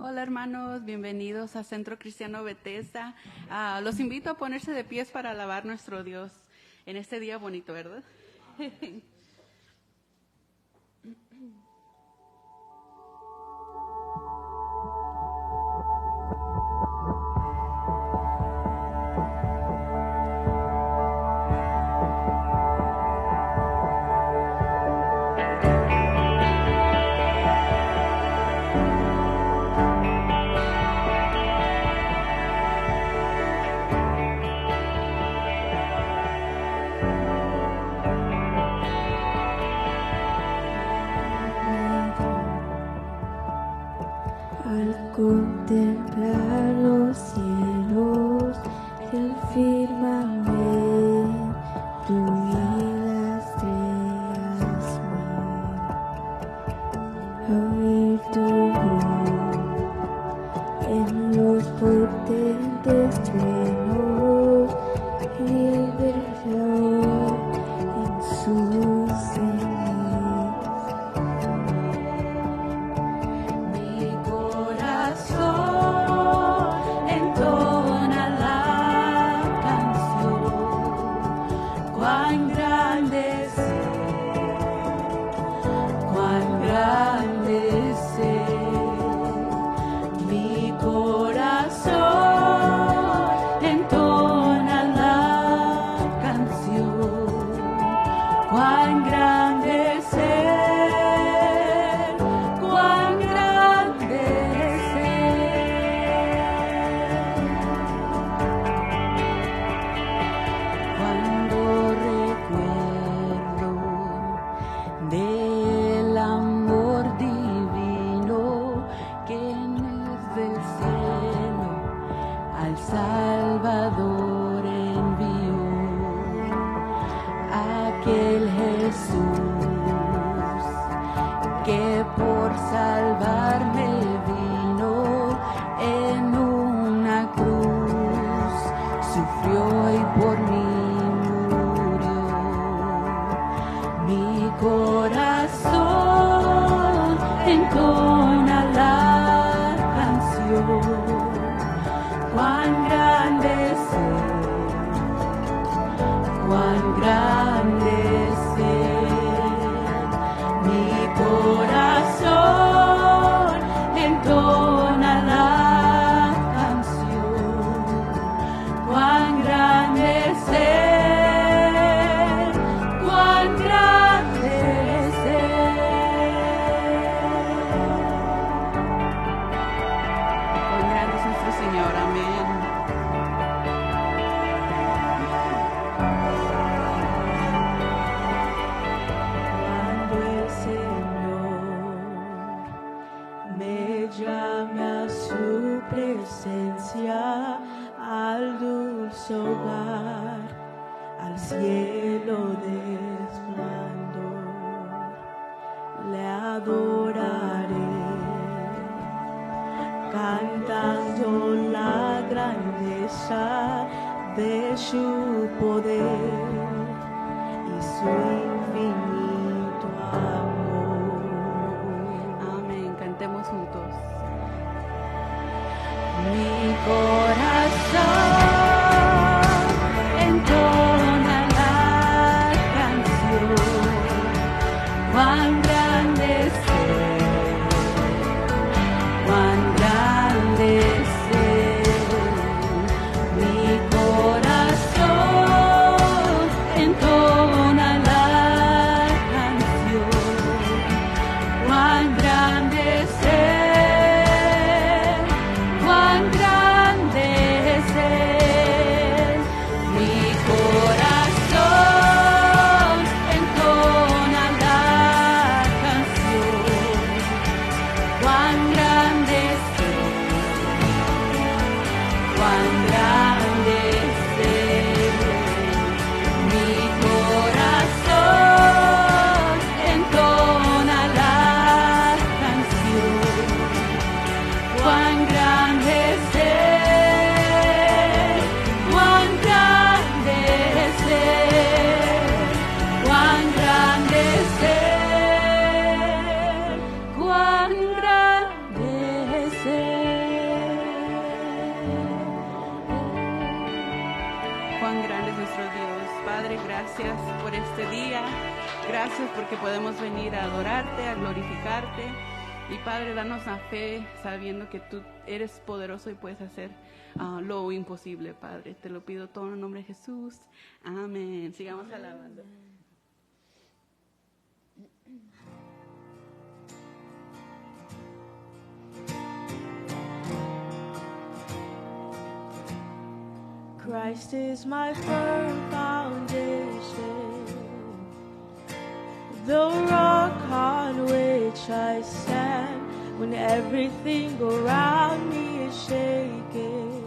Hola hermanos, bienvenidos a Centro Cristiano Bethesda. Los invito a ponerse de pies para alabar nuestro Dios en este día bonito, ¿verdad? Al contemplar los cielos, el firmamento y las estrellas oír tu voz en los potentes truenos y el verdor en sus ceniz. Cuán grande es este día. Gracias porque podemos venir a adorarte, a glorificarte. Y Padre, danos la fe sabiendo que tú eres poderoso y puedes hacer lo imposible, Padre. Te lo pido todo en el nombre de Jesús. Amén. Sigamos alabando. Christ is my firm foundation, the rock on which I stand when everything around me is shaking.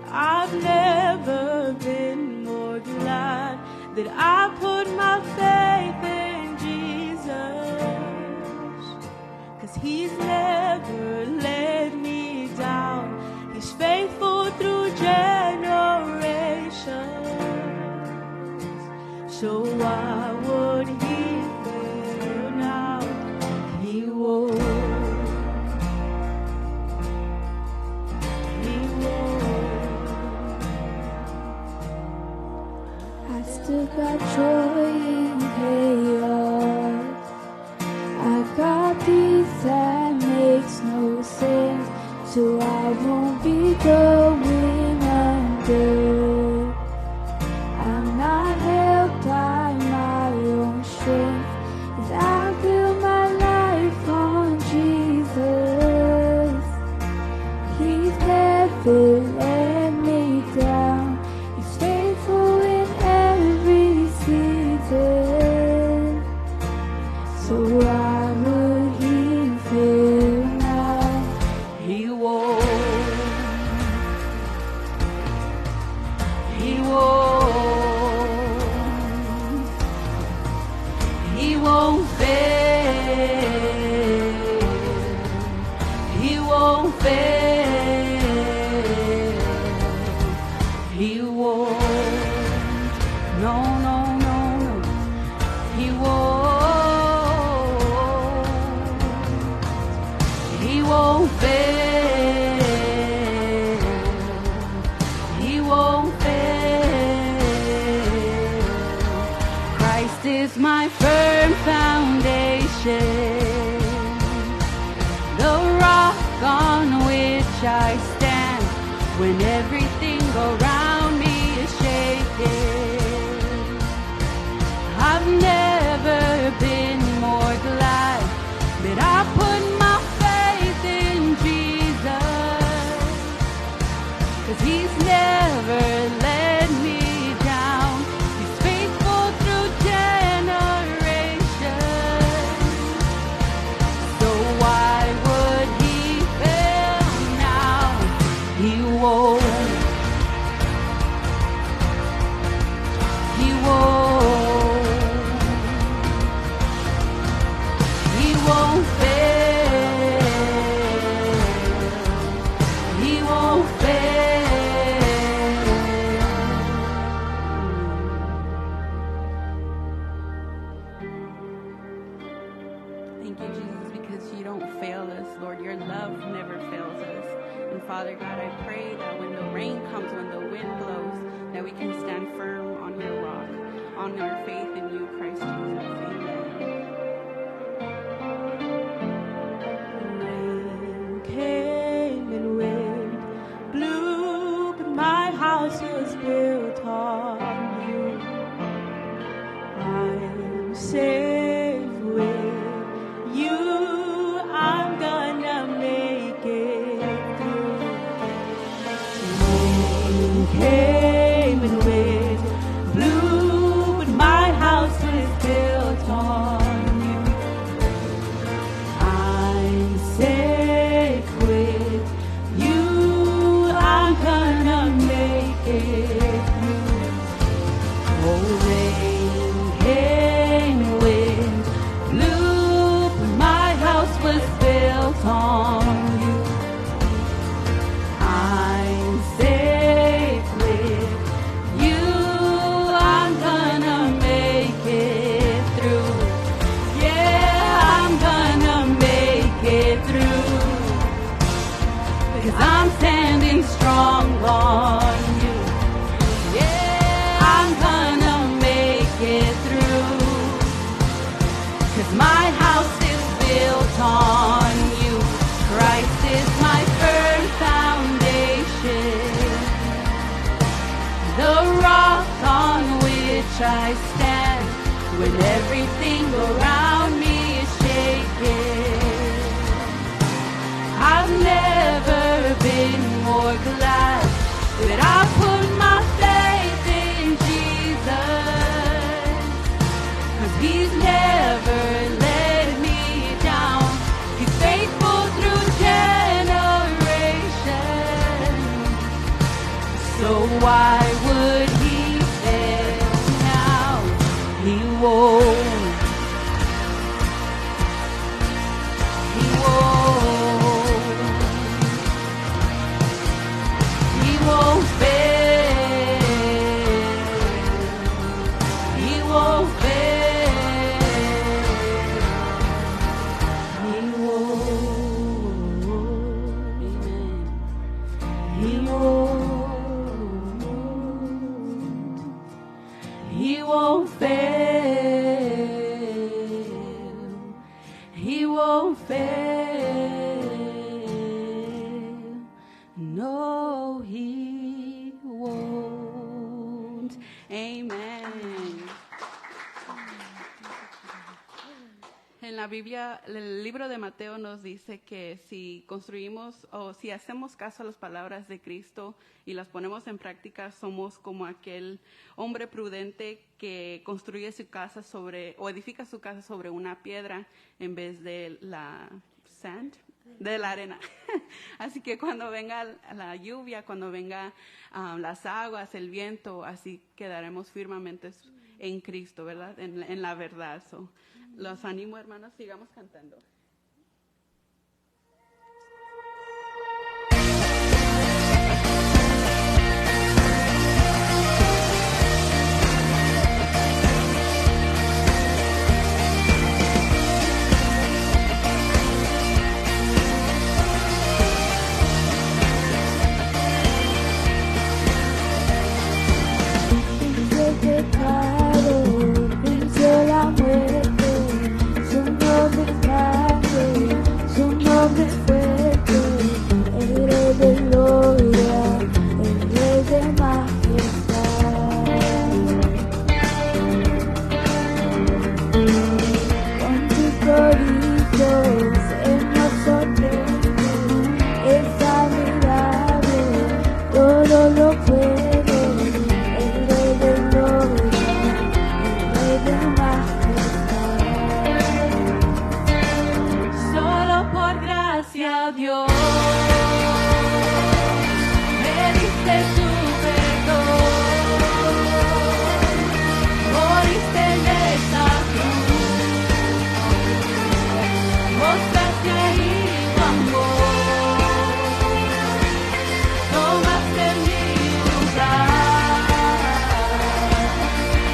I've never been more glad that I put my faith in Jesus, 'cause He's never let me down. He's faithful through generations. So why would He fail now? He won't. He won't. I still got joy in chaos. I got peace that makes no sense, so I won't be going under. I'm not held by my own strength, as I build my life on Jesus. He's never let me down. He's faithful in every season. So why would He fail now? He won't. He won't. He won't fail. He won't fail. He won't. No, no, no, no. He won't. He won't fail. He won't fail. Christ is my firm foundation, the rock on which I stand when everything around me is shaking. I've never been more glad that I put my faith in Jesus, 'cause He's never let me down. He's faithful through generations. So why would He fail now? He won't. He won't. He won't fail. He won't fail. Thank you, Jesus, because you don't fail us, Lord. Your love never fails us. And Father God, I pray that when the rain comes, when the wind blows, that we can stand firm on your rock, on our faith in you, Christ Jesus. Amen. Rain came and wind blew, but my house was built on you. I'm safe with you. I'm gonna make it through. Rain came and wind blew, but my house was built on you. I'm safe with you. I'm gonna make it through. Oh, rain came, wind blew, but my house was built on you. I'm safe with you. I'm gonna make it through. Yeah, I'm gonna make it through, because I'm standing strong on you. Yeah, I'm gonna make when everything around me is shaking. I've never been more glad that I put my faith in Jesus, 'cause He's never let me down. He's faithful through generations. So why would He fail now? He won't. He won't. He won't fail. He won't fail. He won't. Amen. He won't. He won't fail. He won't fail. No, He won't. Amen. En la Biblia, el libro de Mateo nos dice que si construimos o si hacemos caso a las palabras de Cristo y las ponemos en práctica, somos como aquel hombre prudente que construye su casa o edifica su casa sobre una piedra en vez de la arena. Así que cuando venga la lluvia, cuando venga las aguas, el viento, así quedaremos firmemente en Cristo, ¿verdad? En la verdad. Los animo, hermanos, sigamos cantando. Venció la muerte, su nombre es grande, su nombre es fuerte, el Rey de gloria, el Rey de majestad. Con tus prodigios Él nos sorprende, es admirable, todo lo puede. Dios, me diste tu perdón, moriste en esa cruz, mostraste ahí tu amor, tomaste mi lugar,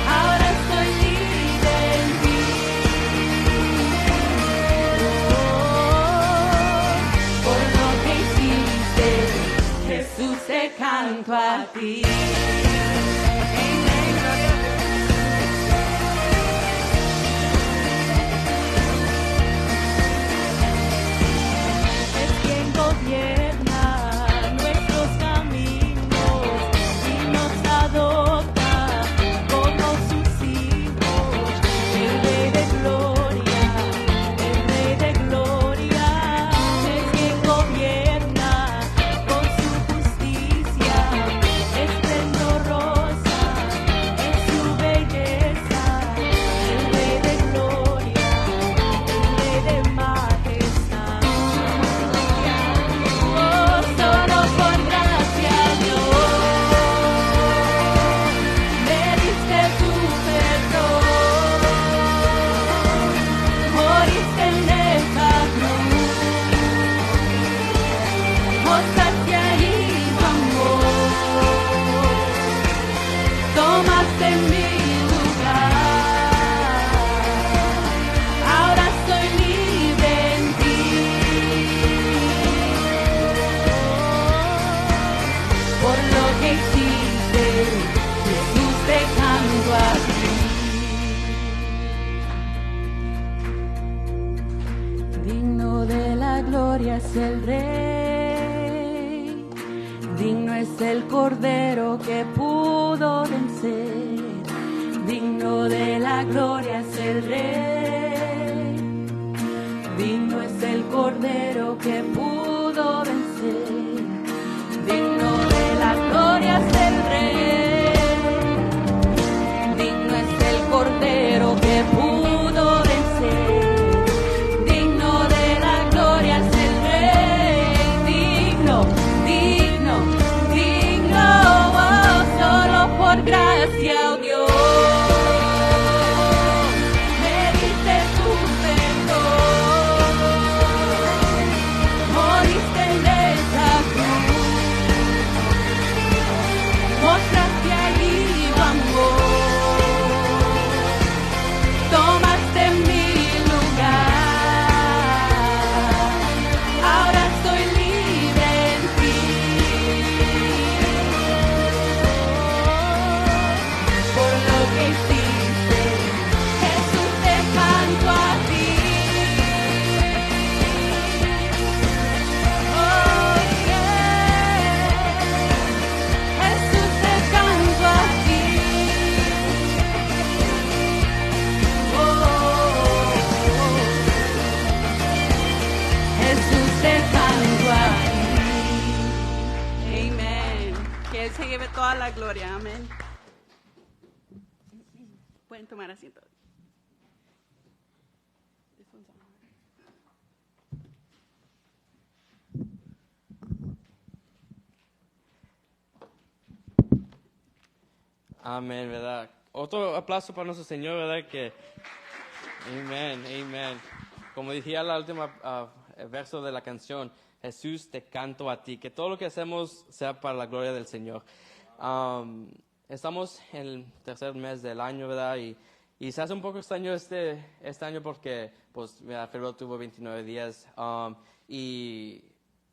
ahora estoy libre en ti. Jesús, te canto a ti. Es quien gobierna nuestros caminos y nos adopta como sus hijos. El Rey de gloria, el Rey de gloria, es quien gobierna con su justicia esplendorosa en su belleza. El Rey de gloria, el Rey de majestad. Oh, solo por gracia, Dios, me diste tu perdón, moriste en esa cruz, mostraste ahí tu amor, tomaste mi lugar, ahora estoy libre en ti. Por lo que hiciste, Jesús, te canto a ti. Digno de la gloria es el Rey, digno es el Cordero que pudo vencer, Digno de la gloria es el Rey, digno es el Cordero que pudo vencer. Digno de la gloria es el Rey, digno es el Cordero que pudo vencer. Digno de la gloria es el Rey, digno, digno, digno, oh, solo por gracia, oh Dios. Se lleve toda la gloria, amén. Pueden tomar asiento. Amén, ¿verdad? Otro aplauso para nuestro Señor, ¿verdad? Que, amén, amén. Como decía la última verso de la canción, Jesús, te canto a ti, que todo lo que hacemos sea para la gloria del Señor. Estamos en el tercer mes del año, ¿verdad? Y se hace un poco extraño este año porque, pues, mira, febrero tuvo 29 días la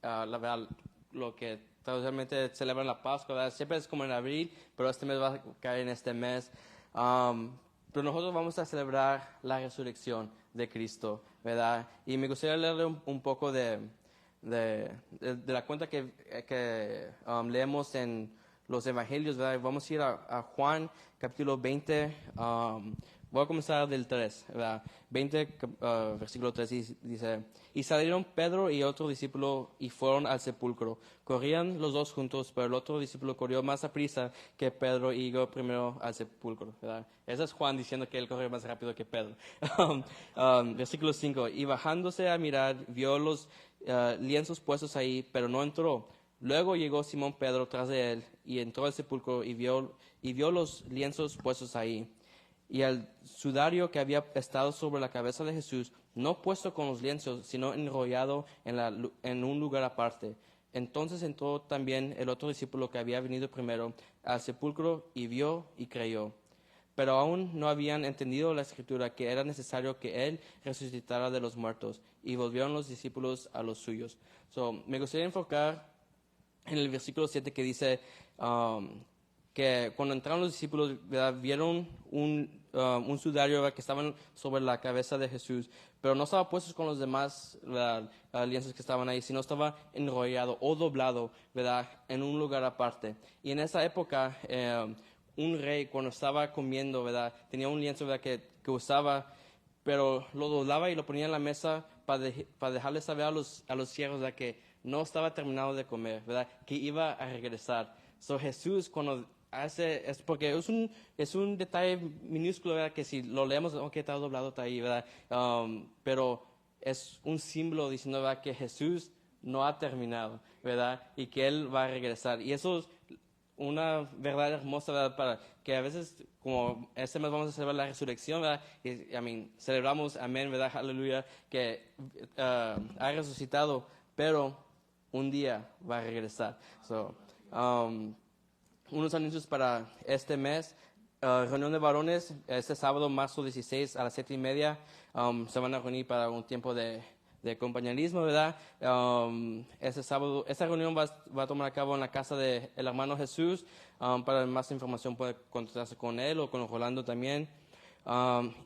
verdad, lo que tradicionalmente celebran la Pascua, ¿verdad? Siempre es como en abril, pero este mes va a caer en este mes. Pero nosotros vamos a celebrar la resurrección de Cristo, ¿verdad? Y me gustaría leerle un poco de la cuenta que leemos en los evangelios, ¿verdad? Vamos a ir a Juan, capítulo 20, voy a comenzar del 3, ¿verdad? 20, versículo 3, dice, y salieron Pedro y otro discípulo y fueron al sepulcro. Corrían los dos juntos, pero el otro discípulo corrió más a prisa que Pedro y llegó primero al sepulcro, ¿verdad? Ese es Juan diciendo que él corrió más rápido que Pedro. Versículo 5, y bajándose a mirar, vio los lienzos puestos ahí, pero no entró. Luego llegó Simón Pedro tras de él y entró al sepulcro y vio los lienzos puestos ahí. Y el sudario que había estado sobre la cabeza de Jesús, no puesto con los lienzos, sino enrollado en un lugar aparte. Entonces entró también el otro discípulo que había venido primero al sepulcro y vio y creyó. Pero aún no habían entendido la Escritura, que era necesario que Él resucitara de los muertos. Y volvieron los discípulos a los suyos. Me gustaría enfocar en el versículo 7 que dice que cuando entraron los discípulos, ¿verdad? Vieron un sudario, ¿verdad? Que estaban sobre la cabeza de Jesús, pero no estaba puesto con los demás lienzos que estaban ahí, sino estaba enrollado o doblado, ¿verdad? En un lugar aparte. Y en esa época, un rey cuando estaba comiendo, ¿verdad? Tenía un lienzo, ¿verdad? que usaba, pero lo doblaba y lo ponía en la mesa para dejarle saber a los siervos, ¿verdad? Que no estaba terminado de comer, ¿verdad? Que iba a regresar. Jesús cuando hace, es porque es un detalle minúsculo, ¿verdad? Que si lo leemos, ok, está doblado, está ahí, ¿verdad? Pero es un símbolo diciendo, ¿verdad? Que Jesús no ha terminado, ¿verdad? Y que Él va a regresar. Y eso es una verdad hermosa, ¿verdad? Para que a veces, como este mes vamos a celebrar la resurrección, ¿verdad? Y, celebramos, amén, ¿verdad? Aleluya, que ha resucitado, pero un día va a regresar. Unos anuncios para este mes. Reunión de varones, este sábado, marzo 16 a las 7:30. Se van a reunir para un tiempo de compañerismo, ¿verdad? Este sábado, esta reunión va a tomar a cabo en la casa del hermano Jesús. Para más información puede contactarse con él o con Rolando también.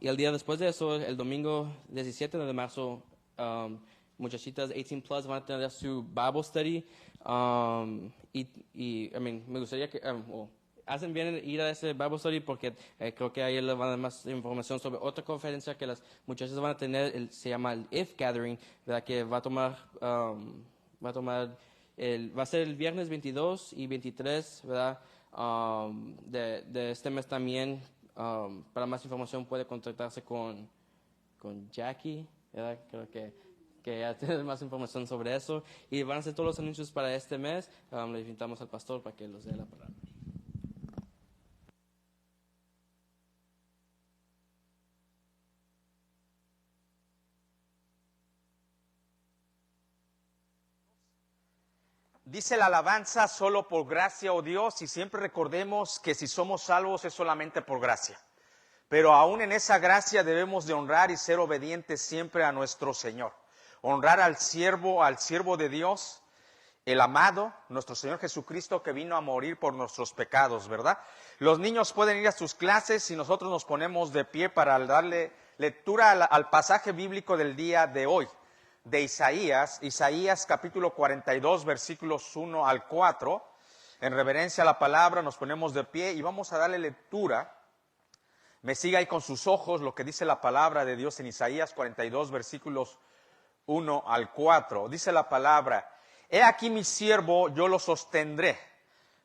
Y el día después de eso, el domingo 17 de marzo, muchachitas 18 plus van a tener su Bible study. Me gustaría que hacen bien en ir a ese Bible Study porque creo que ahí les van a dar más información sobre otra conferencia que las muchachas van a tener, se llama el If Gathering, ¿verdad? Que va a ser el viernes 22 y 23, ¿verdad? De este mes también. Para más información puede contactarse con Jackie, ¿verdad? Creo que ya tiene más información sobre eso. Y van a hacer todos los anuncios para este mes. Le invitamos al pastor para que los dé la palabra. Dice la alabanza, solo por gracia, oh Dios, y siempre recordemos que si somos salvos es solamente por gracia. Pero aún en esa gracia debemos de honrar y ser obedientes siempre a nuestro Señor. Honrar al siervo de Dios, el amado, nuestro Señor Jesucristo, que vino a morir por nuestros pecados, ¿verdad? Los niños pueden ir a sus clases y nosotros nos ponemos de pie para darle lectura al pasaje bíblico del día de hoy. De Isaías capítulo 42, versículos 1 al 4. En reverencia a la palabra nos ponemos de pie y vamos a darle lectura. Me siga ahí con sus ojos lo que dice la palabra de Dios en Isaías 42, versículos 1 al 4. Dice la palabra: He aquí mi siervo, yo lo sostendré,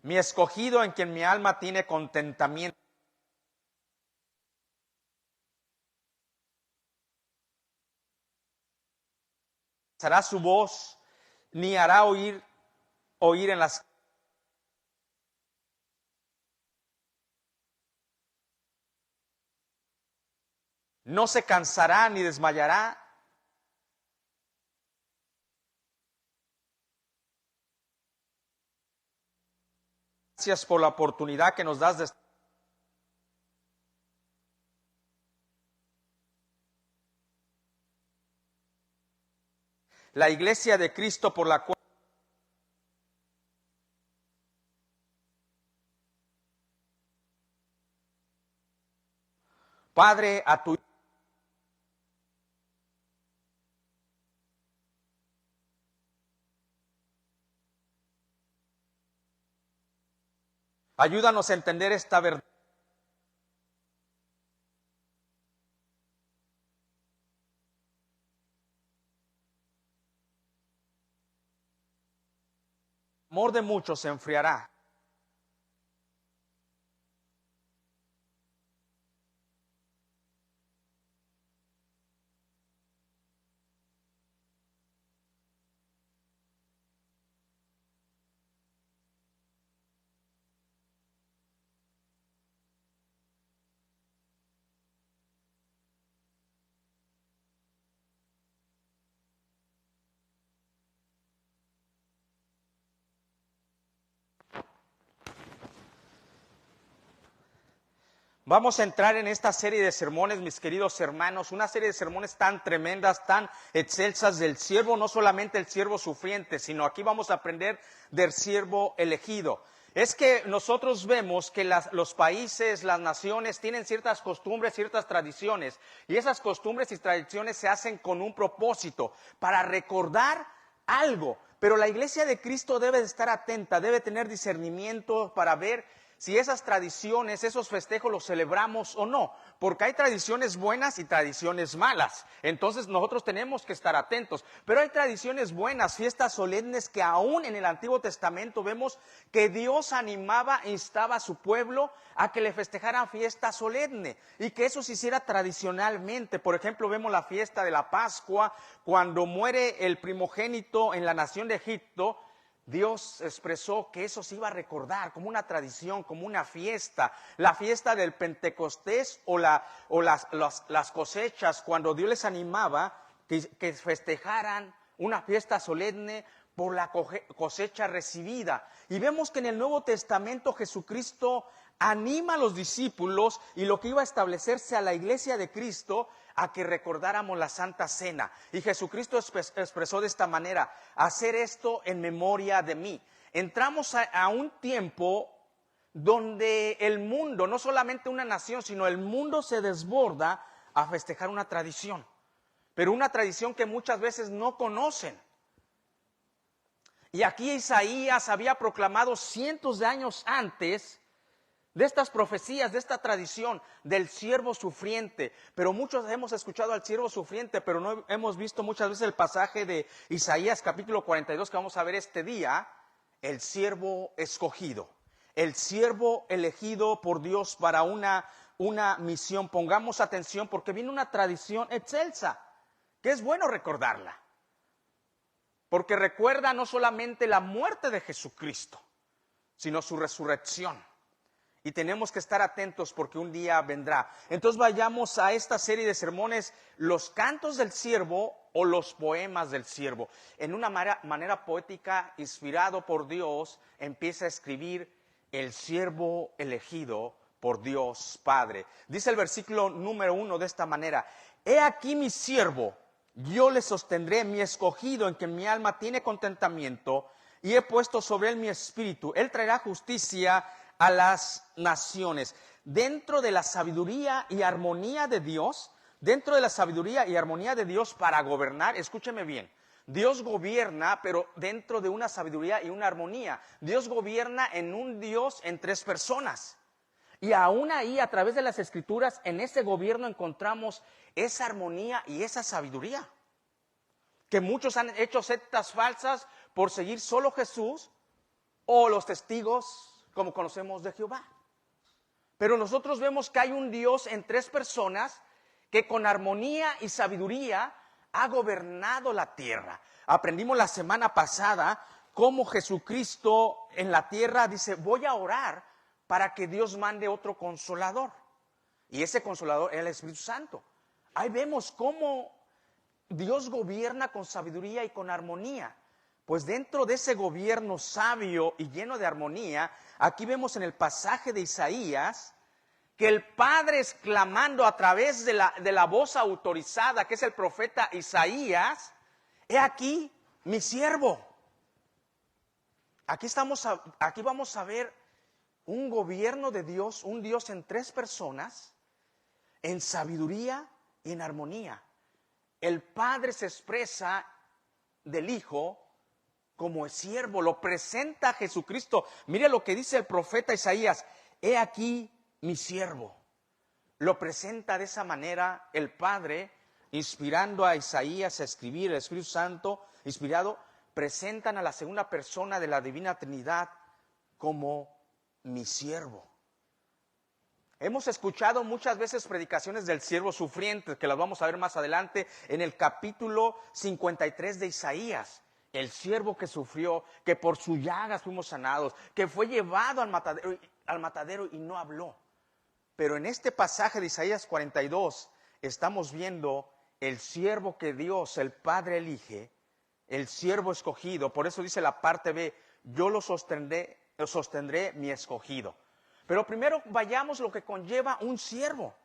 mi escogido en quien mi alma tiene contentamiento. Hará su voz, ni hará oír en las... No se cansará ni desmayará. Gracias por la oportunidad que nos das de... La iglesia de Cristo por la cual Padre, a tu ayúdanos a entender esta verdad. El amor de muchos se enfriará. Vamos a entrar en esta serie de sermones, mis queridos hermanos, una serie de sermones tan tremendas, tan excelsas del siervo, no solamente el siervo sufriente, sino aquí vamos a aprender del siervo elegido. Es que nosotros vemos que los países, las naciones tienen ciertas costumbres, ciertas tradiciones, y esas costumbres y tradiciones se hacen con un propósito, para recordar algo. Pero la iglesia de Cristo debe de estar atenta, debe tener discernimiento para ver si esas tradiciones, esos festejos los celebramos o no, porque hay tradiciones buenas y tradiciones malas. Entonces nosotros tenemos que estar atentos. Pero hay tradiciones buenas, fiestas solemnes que aún en el Antiguo Testamento vemos que Dios animaba e instaba a su pueblo a que le festejaran fiesta solemne y que eso se hiciera tradicionalmente. Por ejemplo, vemos la fiesta de la Pascua, cuando muere el primogénito en la nación de Egipto. Dios expresó que eso se iba a recordar como una tradición, como una fiesta. La fiesta del Pentecostés o las cosechas, cuando Dios les animaba que festejaran una fiesta solemne por la cosecha recibida. Y vemos que en el Nuevo Testamento Jesucristo anima a los discípulos y lo que iba a establecerse a la iglesia de Cristo a que recordáramos la Santa Cena. Y Jesucristo expresó de esta manera: hacer esto en memoria de mí. Entramos a un tiempo donde el mundo, no solamente una nación, sino el mundo se desborda a festejar una tradición. Pero una tradición que muchas veces no conocen. Y aquí Isaías había proclamado cientos de años antes de estas profecías, de esta tradición del siervo sufriente. Pero muchos hemos escuchado al siervo sufriente, pero no hemos visto muchas veces el pasaje de Isaías capítulo 42 que vamos a ver este día, el siervo escogido, el siervo elegido por Dios para una misión. Pongamos atención porque viene una tradición excelsa, que es bueno recordarla, porque recuerda no solamente la muerte de Jesucristo, sino su resurrección. Y tenemos que estar atentos porque un día vendrá. Entonces vayamos a esta serie de sermones, los cantos del siervo o los poemas del siervo. En una manera poética, inspirado por Dios, empieza a escribir el siervo elegido por Dios Padre. Dice el versículo número 1 de esta manera: he aquí mi siervo, yo le sostendré, mi escogido, en que mi alma tiene contentamiento, y he puesto sobre él mi espíritu. Él traerá justicia a las naciones. Dentro de la sabiduría y armonía de Dios, para gobernar, escúcheme bien, Dios gobierna, pero dentro de una sabiduría y una armonía. Dios gobierna en un Dios en tres personas. Y aún ahí, a través de las Escrituras, en ese gobierno encontramos esa armonía y esa sabiduría. Que muchos han hecho sectas falsas por seguir solo Jesús o los testigos, como conocemos, de Jehová. Pero nosotros vemos que hay un Dios en tres personas que con armonía y sabiduría ha gobernado la tierra. Aprendimos la semana pasada cómo Jesucristo en la tierra dice: voy a orar para que Dios mande otro consolador. Y ese consolador es el Espíritu Santo. Ahí vemos cómo Dios gobierna con sabiduría y con armonía. Pues dentro de ese gobierno sabio y lleno de armonía, aquí vemos en el pasaje de Isaías que el Padre, exclamando a través de la voz autorizada, que es el profeta Isaías: he aquí mi siervo. Aquí vamos a ver un gobierno de Dios, un Dios en tres personas, en sabiduría y en armonía. El Padre se expresa del Hijo como el siervo, lo presenta a Jesucristo. Mire lo que dice el profeta Isaías: he aquí mi siervo. Lo presenta de esa manera el Padre, inspirando a Isaías a escribir. El Espíritu Santo, inspirado, presentan a la segunda persona de la Divina Trinidad como mi siervo. Hemos escuchado muchas veces predicaciones del siervo sufriente, que las vamos a ver más adelante en el capítulo 53 de Isaías. El siervo que sufrió, que por sus llagas fuimos sanados, que fue llevado al matadero y no habló. Pero en este pasaje de Isaías 42 estamos viendo el siervo que Dios, el Padre, elige, el siervo escogido. Por eso dice la parte B: yo lo sostendré mi escogido. Pero primero vayamos lo que conlleva un siervo.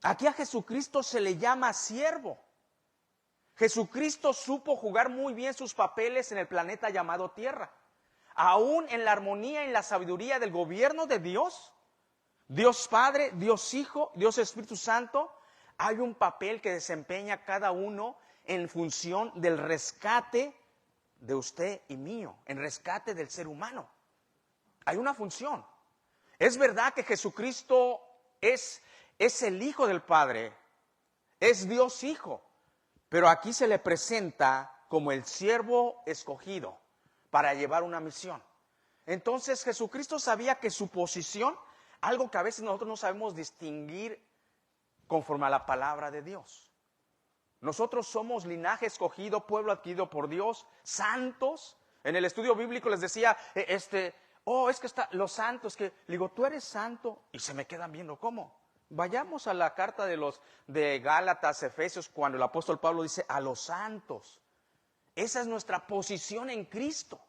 Aquí a Jesucristo se le llama siervo. Jesucristo supo jugar muy bien sus papeles en el planeta llamado Tierra. Aún en la armonía y la sabiduría del gobierno de Dios, Dios Padre, Dios Hijo, Dios Espíritu Santo, hay un papel que desempeña cada uno en función del rescate de usted y mío, en rescate del ser humano. Hay una función. Es verdad que Jesucristo es el Hijo del Padre, es Dios Hijo, pero aquí se le presenta como el siervo escogido para llevar una misión. Entonces Jesucristo sabía que su posición, algo que a veces nosotros no sabemos distinguir conforme a la palabra de Dios. Nosotros somos linaje escogido, pueblo adquirido por Dios, santos. En el estudio bíblico les decía, es que los santos, que le digo, tú eres santo, y se me quedan viendo, ¿cómo? Vayamos a la carta de Gálatas, Efesios, cuando el apóstol Pablo dice a los santos. Esa es nuestra posición en Cristo.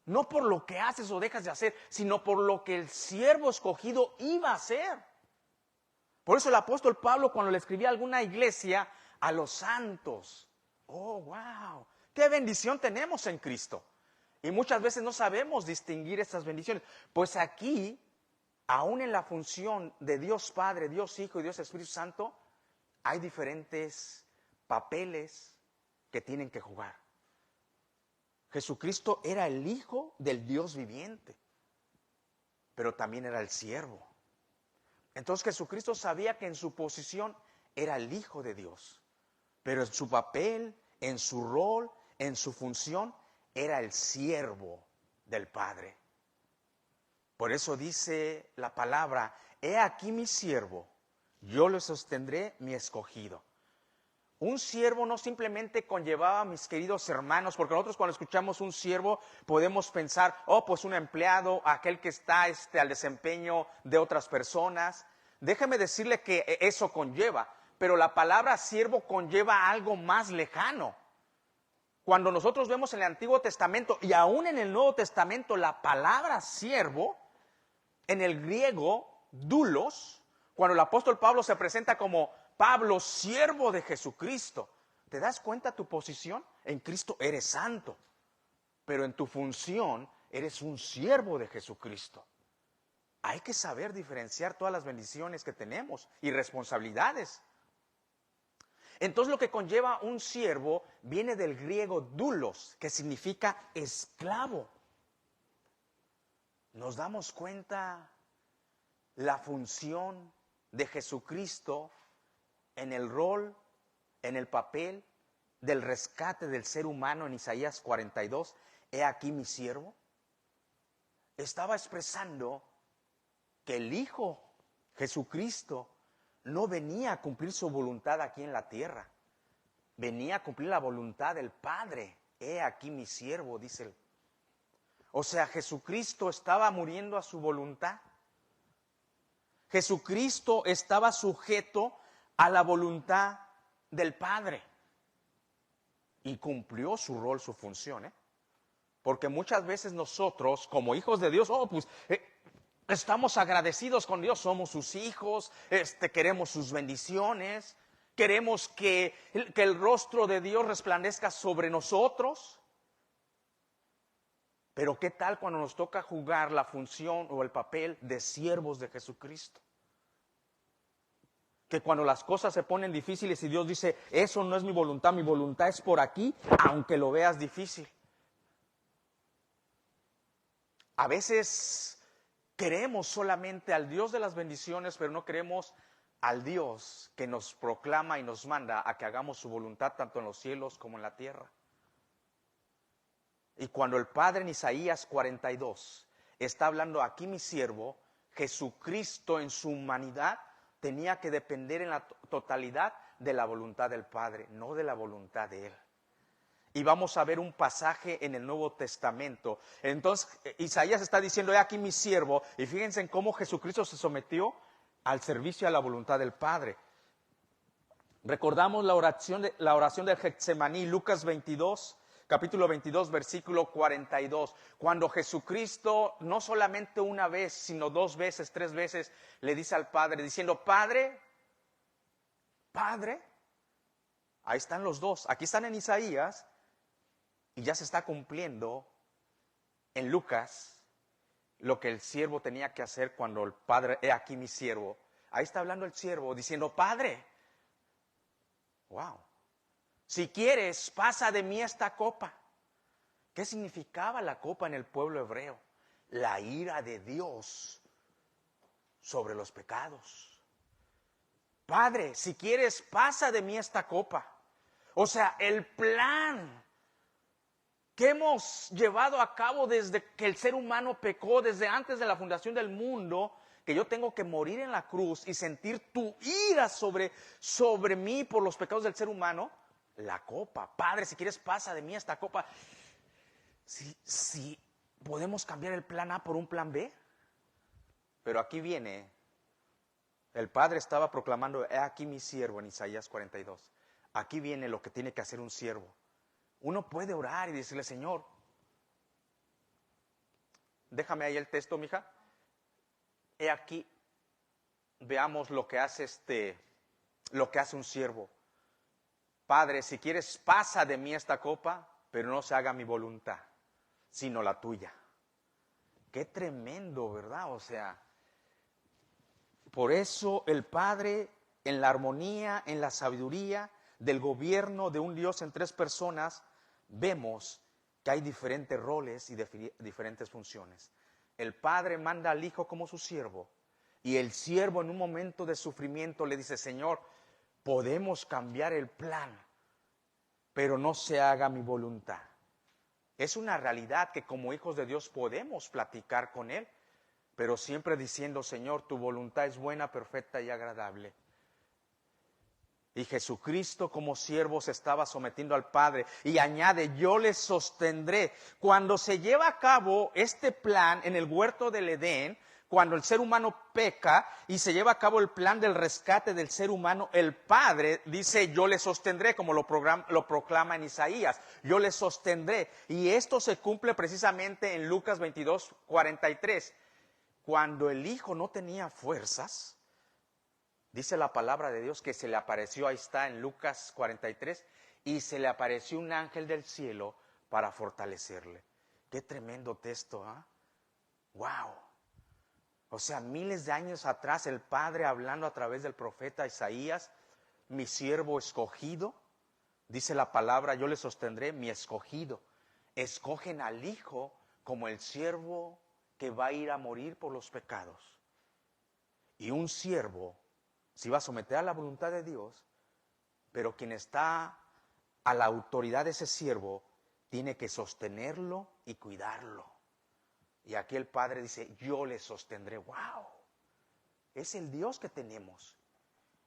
No por lo que haces o dejas de hacer, sino por lo que el siervo escogido iba a hacer. Por eso el apóstol Pablo, cuando le escribía a alguna iglesia, a los santos, oh, wow, qué bendición tenemos en Cristo. Y muchas veces no sabemos distinguir estas bendiciones. Pues aquí, aún en la función de Dios Padre, Dios Hijo y Dios Espíritu Santo, hay diferentes papeles que tienen que jugar. Jesucristo era el Hijo del Dios viviente. pero también era el siervo. Entonces Jesucristo sabía que en su posición era el Hijo de Dios, pero en su papel, en su rol, en su función, era el siervo del Padre. Por eso dice la palabra: he aquí mi siervo, yo le sostendré mi escogido. Un siervo no simplemente conllevaba, mis queridos hermanos, porque nosotros cuando escuchamos un siervo podemos pensar, oh, pues un empleado, aquel que está al desempeño de otras personas. Déjeme decirle que eso conlleva, pero la palabra siervo conlleva algo más lejano. Cuando nosotros vemos en el Antiguo Testamento y aún en el Nuevo Testamento la palabra siervo, en el griego, doulos, cuando el apóstol Pablo se presenta como Pablo, siervo de Jesucristo, ¿te das cuenta tu posición? En Cristo eres santo, pero en tu función eres un siervo de Jesucristo. Hay que saber diferenciar todas las bendiciones que tenemos y responsabilidades. Entonces lo que conlleva un siervo viene del griego doulos, que significa esclavo. Nos damos cuenta la función de Jesucristo en el rol, en el papel del rescate del ser humano en Isaías 42. He aquí mi siervo. Estaba expresando que el Hijo Jesucristo no venía a cumplir su voluntad aquí en la tierra, venía a cumplir la voluntad del Padre. He aquí mi siervo, dice él. O sea, Jesucristo estaba muriendo a su voluntad. Jesucristo estaba sujeto a la voluntad del Padre y cumplió su rol, su función, Porque muchas veces nosotros, como hijos de Dios, estamos agradecidos con Dios, somos sus hijos, queremos sus bendiciones, queremos que el rostro de Dios resplandezca sobre nosotros. Pero ¿qué tal cuando nos toca jugar la función o el papel de siervos de Jesucristo? Que cuando las cosas se ponen difíciles y Dios dice, eso no es mi voluntad es por aquí, aunque lo veas difícil. A veces queremos solamente al Dios de las bendiciones, pero no queremos al Dios que nos proclama y nos manda a que hagamos su voluntad tanto en los cielos como en la tierra. Y cuando el Padre en Isaías 42 está hablando, aquí mi siervo, Jesucristo en su humanidad tenía que depender en la totalidad de la voluntad del Padre, no de la voluntad de Él. Y vamos a ver un pasaje en el Nuevo Testamento. Entonces Isaías está diciendo, he aquí mi siervo, y fíjense en cómo Jesucristo se sometió al servicio y a la voluntad del Padre. Recordamos la oración del Getsemaní, Lucas 22, capítulo 22, versículo 42, cuando Jesucristo no solamente una vez, sino 2 veces, 3 veces, le dice al Padre, diciendo, Padre, ahí están los dos, aquí están en Isaías, y ya se está cumpliendo en Lucas, lo que el siervo tenía que hacer cuando el Padre, he aquí mi siervo, ahí está hablando el siervo, diciendo, Padre, wow. Si quieres, pasa de mí esta copa. ¿Qué significaba la copa en el pueblo hebreo? La ira de Dios sobre los pecados. Padre, si quieres, pasa de mí esta copa. O sea, el plan que hemos llevado a cabo desde que el ser humano pecó, desde antes de la fundación del mundo, que yo tengo que morir en la cruz y sentir tu ira sobre mí por los pecados del ser humano. La copa, Padre, si quieres pasa de mí esta copa. Si podemos cambiar el plan A por un plan B. Pero aquí viene, el Padre estaba proclamando, he aquí mi siervo en Isaías 42. Aquí viene lo que tiene que hacer un siervo. Uno puede orar y decirle, Señor, déjame ahí el texto, mija. He aquí, veamos lo que hace un siervo. Padre, si quieres, pasa de mí esta copa, pero no se haga mi voluntad, sino la tuya. Qué tremendo, ¿verdad? O sea, por eso el Padre, en la armonía, en la sabiduría del gobierno de un Dios en 3 personas, vemos que hay diferentes roles y diferentes funciones. el padre manda al hijo como su siervo. Y el siervo en un momento de sufrimiento le dice, Señor, podemos cambiar el plan, pero no se haga mi voluntad. Es una realidad que como hijos de Dios podemos platicar con Él, pero siempre diciendo, Señor, tu voluntad es buena, perfecta y agradable. Y Jesucristo como siervo se estaba sometiendo al Padre y añade, yo les sostendré. Cuando se lleva a cabo este plan en el huerto del Edén, cuando el ser humano peca y se lleva a cabo el plan del rescate del ser humano, el Padre dice, yo les sostendré, como lo proclama en Isaías, yo les sostendré. Y esto se cumple precisamente en Lucas 22:43. Cuando el Hijo no tenía fuerzas, dice la palabra de Dios que se le apareció, ahí está en Lucas 43, y se le apareció un ángel del cielo para fortalecerle. Qué tremendo texto, ¿ah? ¡Wow! O sea, miles de años atrás el Padre hablando a través del profeta Isaías, mi siervo escogido, dice la palabra, yo le sostendré, mi escogido. Escogen al Hijo como el siervo que va a ir a morir por los pecados. Y un siervo se va a someter a la voluntad de Dios, pero quien está a la autoridad de ese siervo tiene que sostenerlo y cuidarlo. Y aquí el Padre dice, yo le sostendré. ¡Wow! Es el Dios que tenemos.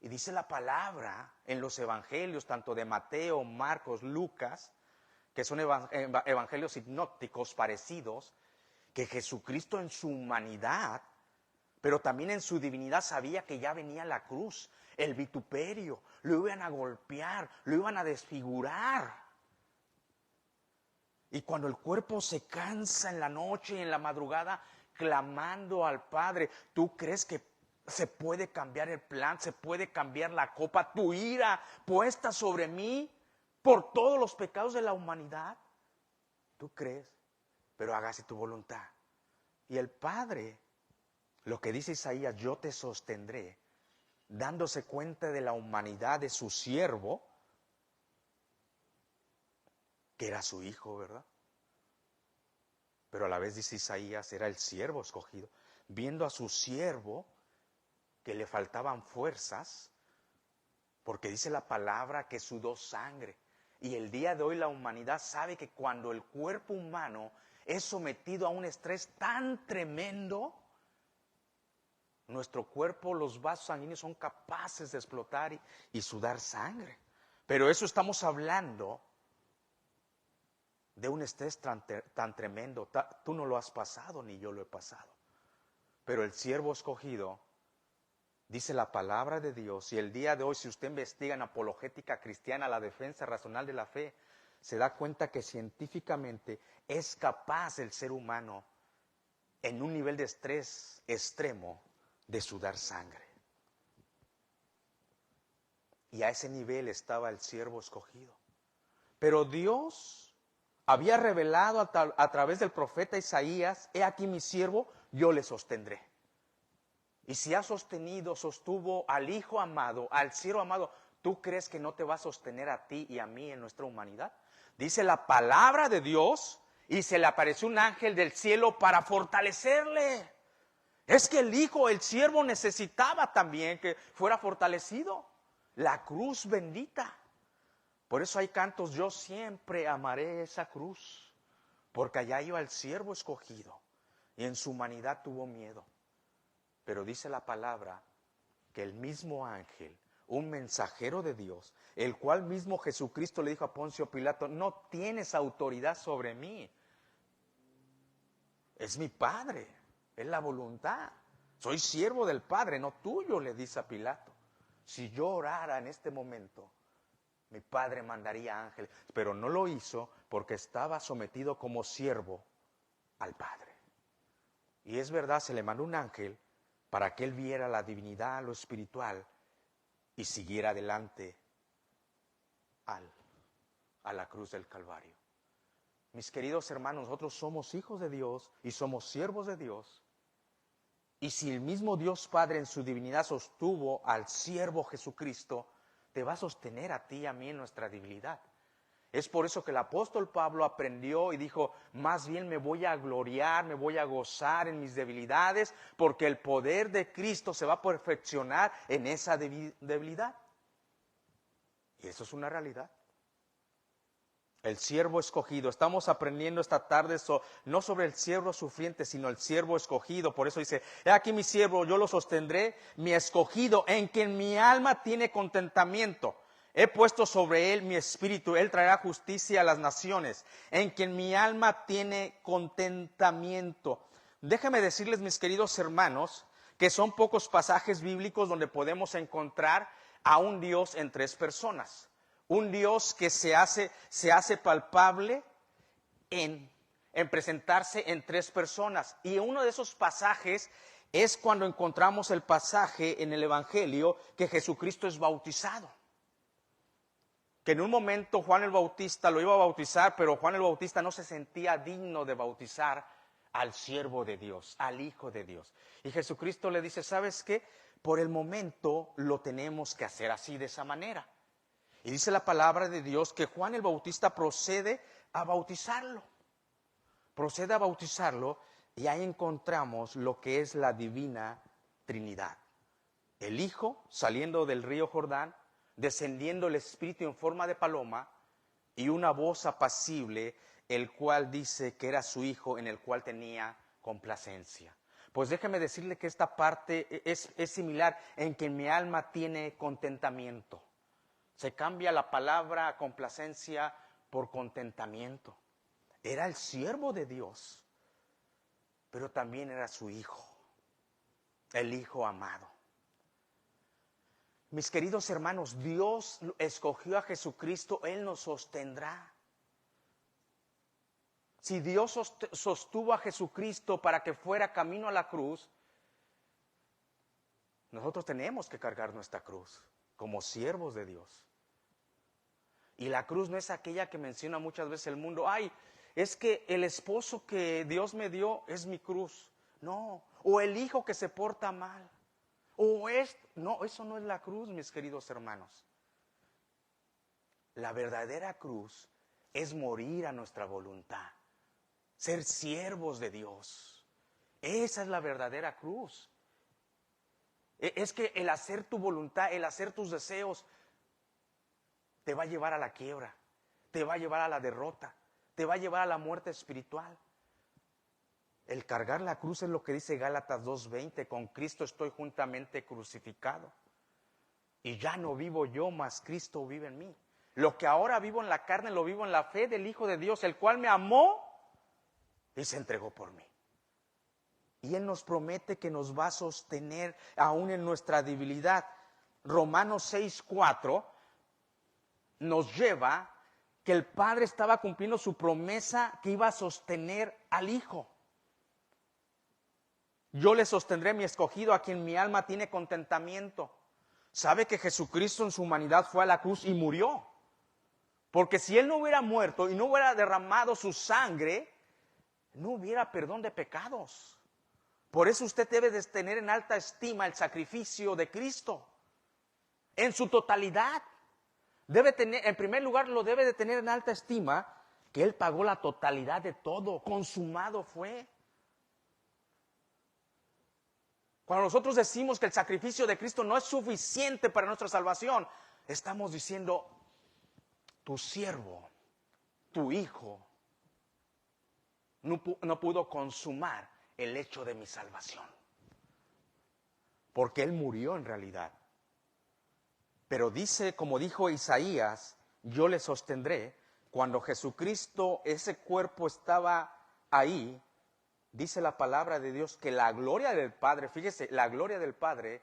Y dice la palabra en los evangelios, tanto de Mateo, Marcos, Lucas, que son evangelios sinópticos parecidos, que Jesucristo en su humanidad, pero también en su divinidad sabía que ya venía la cruz, el vituperio, lo iban a golpear, lo iban a desfigurar. Y cuando el cuerpo se cansa en la noche y en la madrugada, clamando al Padre, ¿tú crees que se puede cambiar el plan? ¿Se puede cambiar la copa? ¿Tu ira puesta sobre mí por todos los pecados de la humanidad? ¿Tú crees? Pero hágase tu voluntad. Y el Padre, lo que dice Isaías, yo te sostendré, dándose cuenta de la humanidad de su siervo, que era su hijo, ¿verdad? Pero a la vez dice Isaías, era el siervo escogido, viendo a su siervo que le faltaban fuerzas, porque dice la palabra que sudó sangre. Y el día de hoy la humanidad sabe que cuando el cuerpo humano es sometido a un estrés tan tremendo, nuestro cuerpo, los vasos sanguíneos son capaces de explotar y sudar sangre. Pero eso estamos hablando de un estrés tan tremendo. Tú no lo has pasado, ni yo lo he pasado. Pero el siervo escogido, dice la palabra de Dios, y el día de hoy, si usted investiga en apologética cristiana, la defensa racional de la fe, se da cuenta que científicamente es capaz el ser humano, en un nivel de estrés extremo, de sudar sangre. Y a ese nivel estaba el siervo escogido. Pero Dios había revelado a través del profeta Isaías, he aquí mi siervo, yo le sostendré. Y si ha sostenido, sostuvo al Hijo amado, al siervo amado, ¿tú crees que no te va a sostener a ti y a mí en nuestra humanidad? Dice la palabra de Dios, y se le apareció un ángel del cielo para fortalecerle. Es que el Hijo, el siervo, necesitaba también que fuera fortalecido. La cruz bendita. Por eso hay cantos, yo siempre amaré esa cruz, porque allá iba el siervo escogido y en su humanidad tuvo miedo. Pero dice la palabra que el mismo ángel, un mensajero de Dios, el cual mismo Jesucristo le dijo a Poncio Pilato, no tienes autoridad sobre mí, es mi Padre, es la voluntad, soy siervo del Padre, no tuyo, le dice a Pilato. Si yo orara en este momento, mi Padre mandaría ángeles, pero no lo hizo porque estaba sometido como siervo al Padre. Y es verdad, se le mandó un ángel para que él viera la divinidad, lo espiritual, y siguiera adelante a la cruz del Calvario. Mis queridos hermanos, nosotros somos hijos de Dios y somos siervos de Dios. Y si el mismo Dios Padre en su divinidad sostuvo al siervo Jesucristo, te va a sostener a ti y a mí en nuestra debilidad. Es por eso que el apóstol Pablo aprendió y dijo, más bien me voy a gloriar, me voy a gozar en mis debilidades, porque el poder de Cristo se va a perfeccionar en esa debilidad. Y eso es una realidad. El siervo escogido. Estamos aprendiendo esta tarde no sobre el siervo sufriente, sino el siervo escogido. Por eso dice, he aquí mi siervo, yo lo sostendré, mi escogido, en quien mi alma tiene contentamiento. He puesto sobre él mi espíritu, él traerá justicia a las naciones, en quien mi alma tiene contentamiento. Déjenme decirles, mis queridos hermanos, que son pocos pasajes bíblicos donde podemos encontrar a un Dios en tres personas. Un Dios que se hace palpable en presentarse en tres personas. Y uno de esos pasajes es cuando encontramos el pasaje en el Evangelio que Jesucristo es bautizado. Que en un momento Juan el Bautista lo iba a bautizar, pero Juan el Bautista no se sentía digno de bautizar al siervo de Dios, al Hijo de Dios. Y Jesucristo le dice, ¿sabes qué? Por el momento lo tenemos que hacer así, de esa manera. Y dice la palabra de Dios que Juan el Bautista procede a bautizarlo. Procede a bautizarlo y ahí encontramos lo que es la divina Trinidad. El Hijo saliendo del río Jordán, descendiendo el Espíritu en forma de paloma y una voz apacible, el cual dice que era su Hijo en el cual tenía complacencia. Pues déjeme decirle que esta parte es similar en que mi alma tiene contentamiento. Se cambia la palabra complacencia por contentamiento. Era el siervo de Dios, pero también era su hijo, el hijo amado. Mis queridos hermanos, Dios escogió a Jesucristo, Él nos sostendrá. Si Dios sostuvo a Jesucristo para que fuera camino a la cruz, nosotros tenemos que cargar nuestra cruz como siervos de Dios. Y la cruz no es aquella que menciona muchas veces el mundo. Ay, es que el esposo que Dios me dio es mi cruz. No, o el hijo que se porta mal. No, eso no es la cruz, mis queridos hermanos. La verdadera cruz es morir a nuestra voluntad, ser siervos de Dios. Esa es la verdadera cruz. Es que el hacer tu voluntad, el hacer tus deseos, te va a llevar a la quiebra, te va a llevar a la derrota, te va a llevar a la muerte espiritual. El cargar la cruz es lo que dice Gálatas 2:20, con Cristo estoy juntamente crucificado. Y ya no vivo yo, mas Cristo vive en mí. Lo que ahora vivo en la carne, lo vivo en la fe del Hijo de Dios, el cual me amó y se entregó por mí. Y Él nos promete que nos va a sostener aún en nuestra debilidad. Romanos 6:4 nos lleva que el Padre estaba cumpliendo su promesa que iba a sostener al Hijo. Yo le sostendré mi escogido, a quien mi alma tiene contentamiento. ¿Sabe que Jesucristo en su humanidad fue a la cruz y murió? Porque si Él no hubiera muerto y no hubiera derramado su sangre, no hubiera perdón de pecados. Por eso usted debe de tener en alta estima el sacrificio de Cristo, en su totalidad. Debe tener, en primer lugar, lo debe de tener en alta estima, que Él pagó la totalidad de todo, consumado fue. Cuando nosotros decimos que el sacrificio de Cristo no es suficiente para nuestra salvación, estamos diciendo, tu siervo, tu hijo, no pudo consumar el hecho de mi salvación. Porque Él murió en realidad. Pero dice, como dijo Isaías, yo le sostendré. Cuando Jesucristo, ese cuerpo estaba ahí, dice la palabra de Dios que la gloria del Padre, fíjese, la gloria del Padre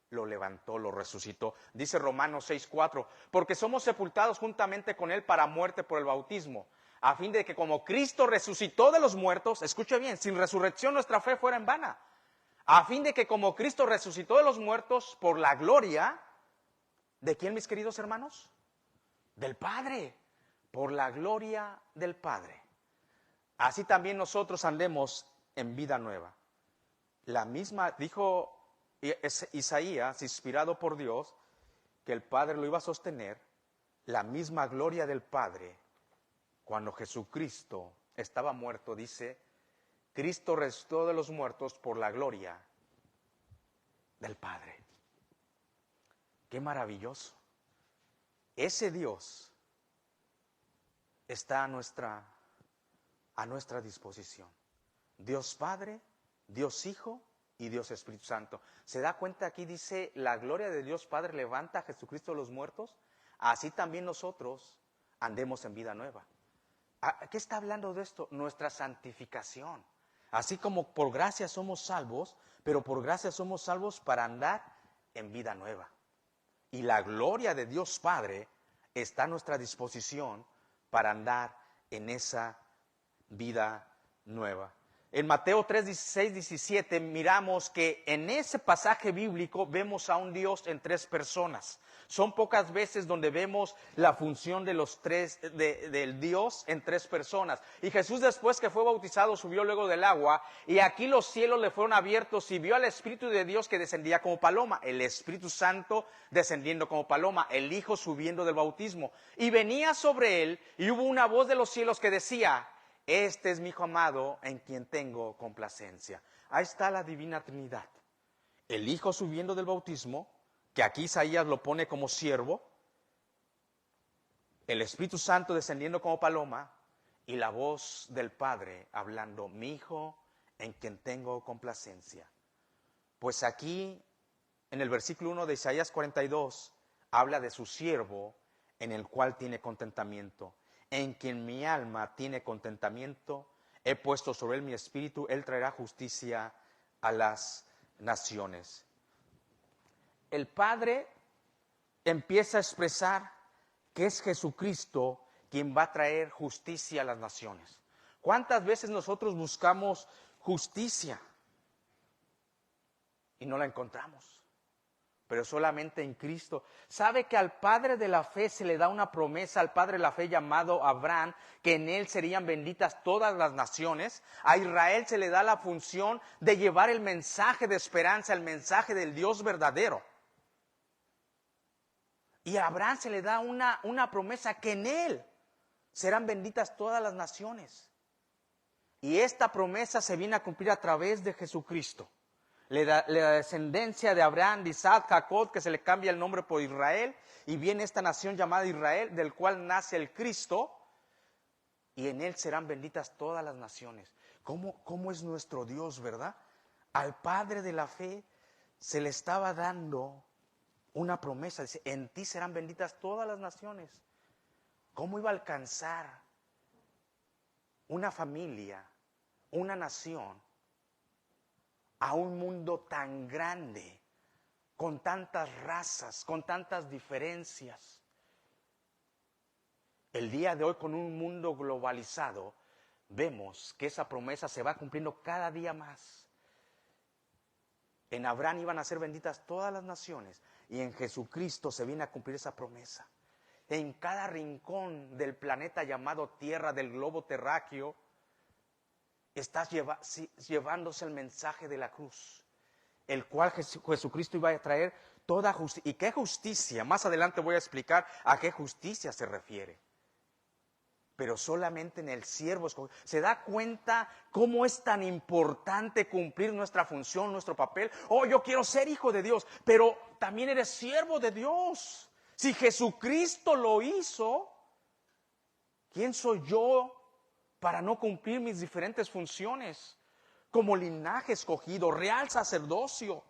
lo levantó, lo resucitó. Dice Romanos 6:4, porque somos sepultados juntamente con Él para muerte por el bautismo, a fin de que como Cristo resucitó de los muertos, escuche bien, sin resurrección nuestra fe fuera en vana, a fin de que como Cristo resucitó de los muertos por la gloria, ¿de quién, mis queridos hermanos? Del Padre, por la gloria del Padre. Así también nosotros andemos en vida nueva. La misma, dijo Isaías, inspirado por Dios, que el Padre lo iba a sostener, la misma gloria del Padre cuando Jesucristo estaba muerto, dice, Cristo resucitó de los muertos por la gloria del Padre. Qué maravilloso. Ese Dios está a nuestra disposición. Dios Padre, Dios Hijo y Dios Espíritu Santo. ¿Se da cuenta? Aquí dice, la gloria de Dios Padre levanta a Jesucristo de los muertos. Así también nosotros andemos en vida nueva. ¿Qué está hablando de esto? Nuestra santificación. Así como por gracia somos salvos, pero por gracia somos salvos para andar en vida nueva. Y la gloria de Dios Padre está a nuestra disposición para andar en esa vida nueva. En Mateo 3, 16, 17 miramos que en ese pasaje bíblico vemos a un Dios en tres personas. Son pocas veces donde vemos la función de los tres, del Dios en tres personas. Y Jesús, después que fue bautizado, subió luego del agua, y aquí los cielos le fueron abiertos y vio al Espíritu de Dios que descendía como paloma, el Espíritu Santo descendiendo como paloma, el Hijo subiendo del bautismo. Y venía sobre él, y hubo una voz de los cielos que decía: este es mi Hijo amado, en quien tengo complacencia. Ahí está la Divina Trinidad. El Hijo subiendo del bautismo, que aquí Isaías lo pone como siervo, el Espíritu Santo descendiendo como paloma, y la voz del Padre hablando: mi Hijo, en quien tengo complacencia. Pues aquí, en el versículo 1 de Isaías 42, habla de su siervo, en el cual tiene contentamiento. En quien mi alma tiene contentamiento, he puesto sobre él mi espíritu, él traerá justicia a las naciones. El Padre empieza a expresar que es Jesucristo quien va a traer justicia a las naciones. ¿Cuántas veces nosotros buscamos justicia y no la encontramos? Pero solamente en Cristo. ¿Sabe que al padre de la fe se le da una promesa, al padre de la fe llamado Abraham, que en él serían benditas todas las naciones? A Israel se le da la función de llevar el mensaje de esperanza, el mensaje del Dios verdadero. Y a Abraham se le da una promesa que en él serán benditas todas las naciones. Y esta promesa se viene a cumplir a través de Jesucristo. La descendencia de Abraham, de Isaac, Jacob, que se le cambia el nombre por Israel, y viene esta nación llamada Israel, del cual nace el Cristo, y en él serán benditas todas las naciones. ¿Cómo es nuestro Dios, verdad? Al padre de la fe se le estaba dando una promesa, dice: en ti serán benditas todas las naciones. ¿Cómo iba a alcanzar una familia, una nación, a un mundo tan grande, con tantas razas, con tantas diferencias? El día de hoy, con un mundo globalizado, vemos que esa promesa se va cumpliendo cada día más. En Abraham iban a ser benditas todas las naciones, y en Jesucristo se viene a cumplir esa promesa. En cada rincón del planeta llamado Tierra, del globo terráqueo, estás llevándose el mensaje de la cruz, el cual Jesucristo iba a traer toda justicia. ¿Y qué justicia? Más adelante voy a explicar a qué justicia se refiere. Pero solamente en el siervo escogido. ¿Se da cuenta cómo es tan importante cumplir nuestra función, nuestro papel? Oh, yo quiero ser hijo de Dios, pero también eres siervo de Dios. Si Jesucristo lo hizo, ¿quién soy yo para no cumplir mis diferentes funciones? Como linaje escogido, real sacerdocio,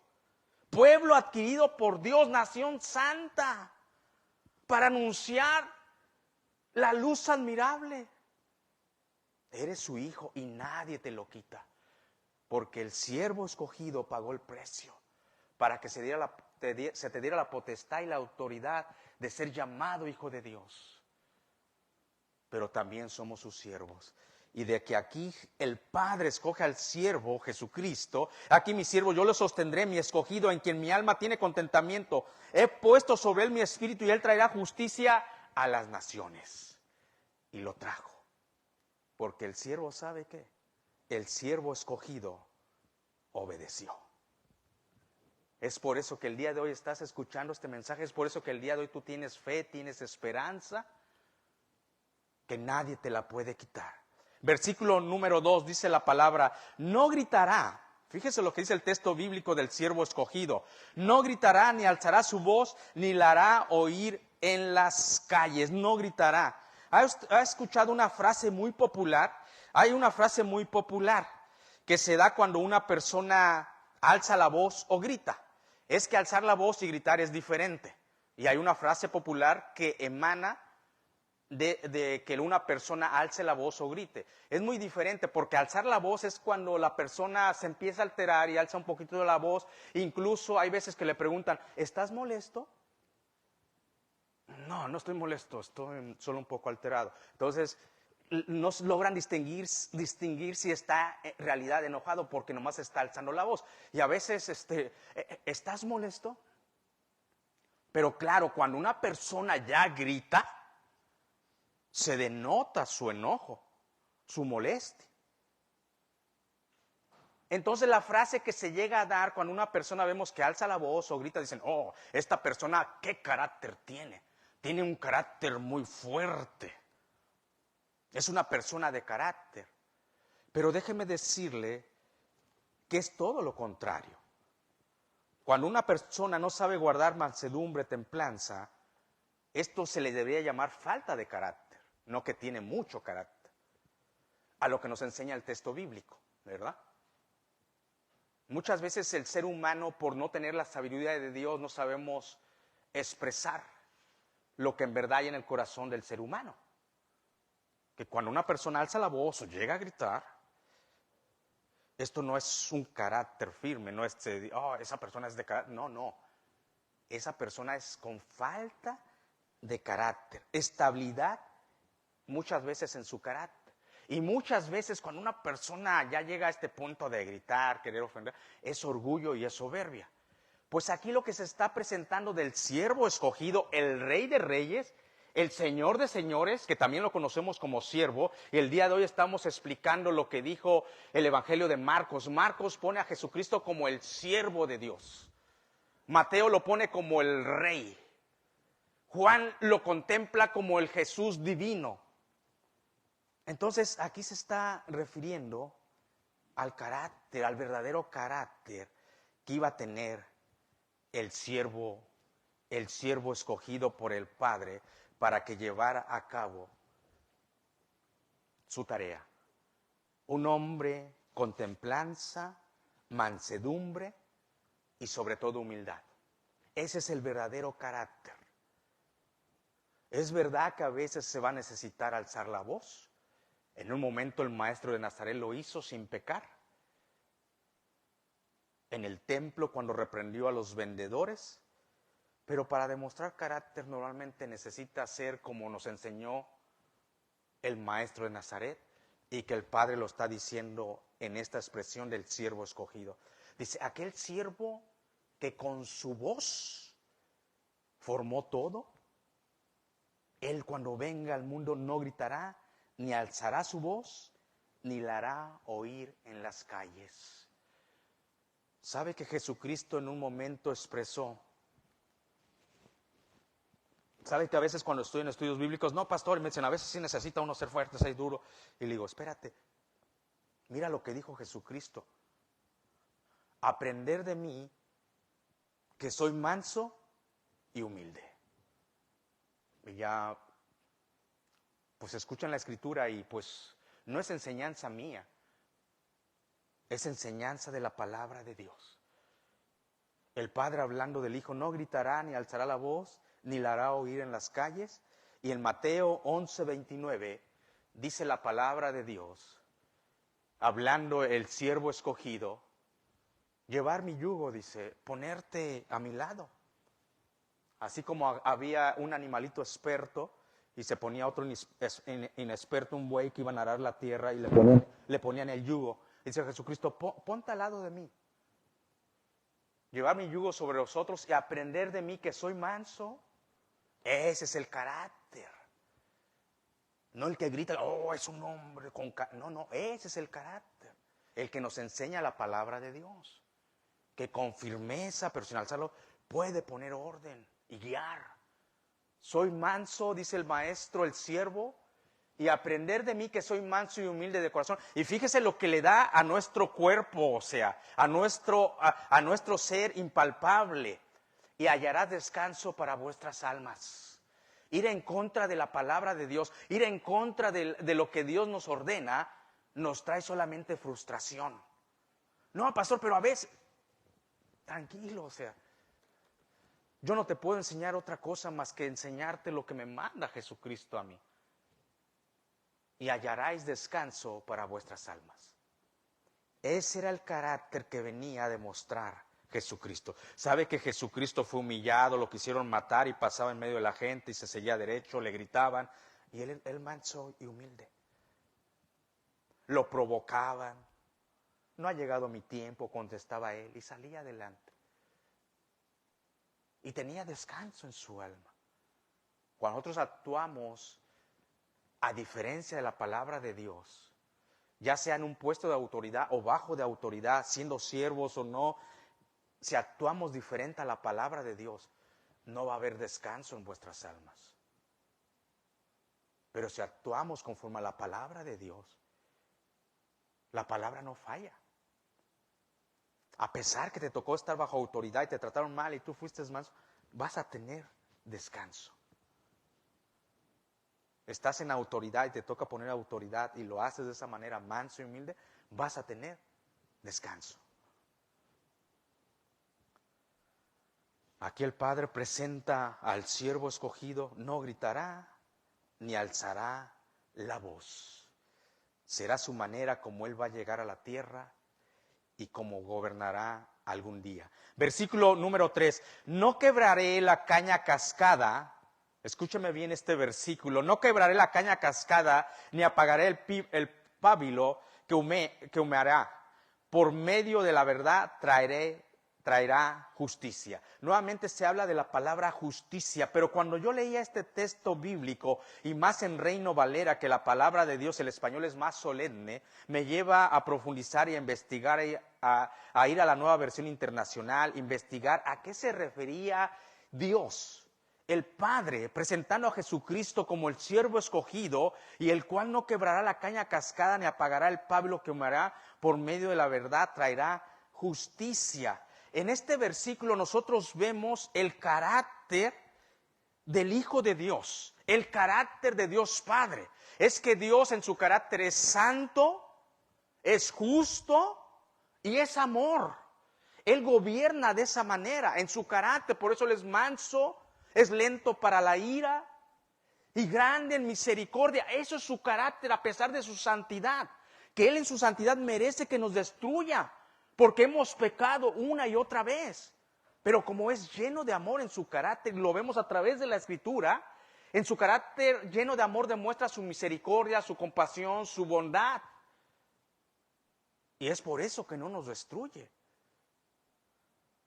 pueblo adquirido por Dios, nación santa, para anunciar la luz admirable. Eres su hijo y nadie te lo quita, porque el siervo escogido pagó el precio para que se te diera la potestad y la autoridad de ser llamado hijo de Dios. Pero también somos sus siervos. Y de que aquí el Padre escoge al siervo, Jesucristo: aquí mi siervo, yo lo sostendré, mi escogido, en quien mi alma tiene contentamiento. He puesto sobre él mi espíritu, y él traerá justicia a las naciones. Y lo trajo. Porque el siervo, ¿sabe qué? El siervo escogido obedeció. Es por eso que el día de hoy estás escuchando este mensaje. Es por eso que el día de hoy tú tienes fe, tienes esperanza. que nadie te la puede quitar. Versículo número 2 dice la palabra, no gritará. Fíjese lo que dice el texto bíblico del siervo escogido. No gritará, ni alzará su voz, ni la hará oír en las calles. No gritará. ¿Ha escuchado una frase muy popular? Hay una frase muy popular que se da cuando una persona alza la voz o grita. Es que alzar la voz y gritar es diferente. Y hay una frase popular que emana de que una persona alce la voz o grite. Es muy diferente porque alzar la voz es cuando la persona se empieza a alterar y alza un poquito de la voz. Incluso hay veces que le preguntan, ¿estás molesto? No, no estoy molesto, estoy solo un poco alterado. Entonces, no logran distinguir si está en realidad enojado porque nomás está alzando la voz. Y a veces, ¿estás molesto? Pero claro, cuando una persona ya grita, se denota su enojo, su molestia. Entonces la frase que se llega a dar cuando una persona vemos que alza la voz o grita, dicen, oh, esta persona, ¿qué carácter tiene? Tiene un carácter muy fuerte. Es una persona de carácter. Pero déjeme decirle que es todo lo contrario. Cuando una persona no sabe guardar mansedumbre, templanza, esto se le debería llamar falta de carácter, no que tiene mucho carácter, a lo que nos enseña el texto bíblico, ¿verdad? Muchas veces el ser humano, por no tener la sabiduría de Dios, no sabemos expresar lo que en verdad hay en el corazón del ser humano. Que cuando una persona alza la voz o llega a gritar, esto no es un carácter firme, no es, esa persona es de carácter, no. Esa persona es con falta de carácter, estabilidad muchas veces en su carácter. Y muchas veces cuando una persona ya llega a este punto de gritar, querer ofender, es orgullo y es soberbia. Pues aquí lo que se está presentando del siervo escogido, el Rey de Reyes, el Señor de Señores, que también lo conocemos como siervo, y el día de hoy estamos explicando lo que dijo el Evangelio de Marcos. Marcos pone a Jesucristo como el siervo de Dios. Mateo lo pone como el Rey. Juan lo contempla como el Jesús divino. Entonces aquí se está refiriendo al carácter, al verdadero carácter que iba a tener el siervo escogido por el Padre para que llevara a cabo su tarea. Un hombre con templanza, mansedumbre y sobre todo humildad. Ese es el verdadero carácter. Es verdad que a veces se va a necesitar alzar la voz. En un momento el maestro de Nazaret lo hizo sin pecar. En el templo cuando reprendió a los vendedores. Pero para demostrar carácter normalmente necesita ser como nos enseñó el maestro de Nazaret y que el Padre lo está diciendo en esta expresión del siervo escogido. Dice, aquel siervo que con su voz formó todo, él cuando venga al mundo no gritará, ni alzará su voz, ni la hará oír en las calles. ¿Sabe que Jesucristo en un momento expresó? ¿Sabe que a veces cuando estoy en estudios bíblicos, no, pastor, me dicen, a veces sí necesita uno ser fuerte, ser duro? Y le digo, espérate, mira lo que dijo Jesucristo. Aprender de mí, que soy manso y humilde. Y ya, pues escuchan la escritura y pues no es enseñanza mía, es enseñanza de la palabra de Dios. El Padre hablando del Hijo, no gritará ni alzará la voz, ni la hará oír en las calles. Y en Mateo 11:29 dice la palabra de Dios, hablando el siervo escogido, llevar mi yugo, dice, ponerte a mi lado. Así como había un animalito experto y se ponía otro inexperto, un buey que iba a arar la tierra y le ponían el yugo. Dice Jesucristo, ponte al lado de mí. Llevar mi yugo sobre vosotros y aprender de mí que soy manso. Ese es el carácter. No el que grita, oh, es un hombre con no, ese es el carácter. El que nos enseña la palabra de Dios. Que con firmeza, pero sin alzarlo, puede poner orden y guiar. Soy manso, dice el maestro, el siervo, y aprender de mí que soy manso y humilde de corazón. Y fíjese lo que le da a nuestro cuerpo, o sea, a nuestro ser impalpable. Y hallará descanso para vuestras almas. Ir en contra de la palabra de Dios, ir en contra de lo que Dios nos ordena, nos trae solamente frustración. No, pastor, pero a veces, tranquilo, o sea, yo no te puedo enseñar otra cosa más que enseñarte lo que me manda Jesucristo a mí. Y hallaréis descanso para vuestras almas. Ese era el carácter que venía a demostrar Jesucristo. ¿Sabe que Jesucristo fue humillado, lo quisieron matar y pasaba en medio de la gente y se seguía derecho, le gritaban? Y él manso y humilde. Lo provocaban. No ha llegado mi tiempo, contestaba él, y salía adelante. Y tenía descanso en su alma. Cuando nosotros actuamos a diferencia de la palabra de Dios, ya sea en un puesto de autoridad o bajo de autoridad, siendo siervos o no, si actuamos diferente a la palabra de Dios, no va a haber descanso en vuestras almas. Pero si actuamos conforme a la palabra de Dios, la palabra no falla. A pesar que te tocó estar bajo autoridad y te trataron mal y tú fuiste manso, vas a tener descanso. Estás en autoridad y te toca poner autoridad y lo haces de esa manera manso y humilde, vas a tener descanso. Aquí el Padre presenta al siervo escogido, no gritará ni alzará la voz. Será su manera como él va a llegar a la tierra y como gobernará algún día. Versículo número 3. No quebraré la caña cascada. Escúchame bien este versículo. No quebraré la caña cascada ni apagaré el pábilo que humeará. Por medio de la verdad traerá justicia. Nuevamente se habla de la palabra justicia, pero cuando yo leía este texto bíblico, y más en Reino Valera, que la palabra de Dios, el español es más solemne, me lleva a profundizar y a investigar, a ir a la Nueva Versión Internacional, investigar a qué se refería Dios, el Padre, presentando a Jesucristo como el siervo escogido, y el cual no quebrará la caña cascada ni apagará el pábilo que humeará, por medio de la verdad traerá justicia. En este versículo nosotros vemos el carácter del Hijo de Dios, el carácter de Dios Padre. Es que Dios en su carácter es santo, es justo y es amor. Él gobierna de esa manera en su carácter, por eso Él es manso, es lento para la ira y grande en misericordia. Eso es su carácter a pesar de su santidad, que Él en su santidad merece que nos destruya, porque hemos pecado una y otra vez. Pero como es lleno de amor en su carácter, lo vemos a través de la Escritura, en su carácter lleno de amor demuestra su misericordia, su compasión, su bondad. Y es por eso que no nos destruye.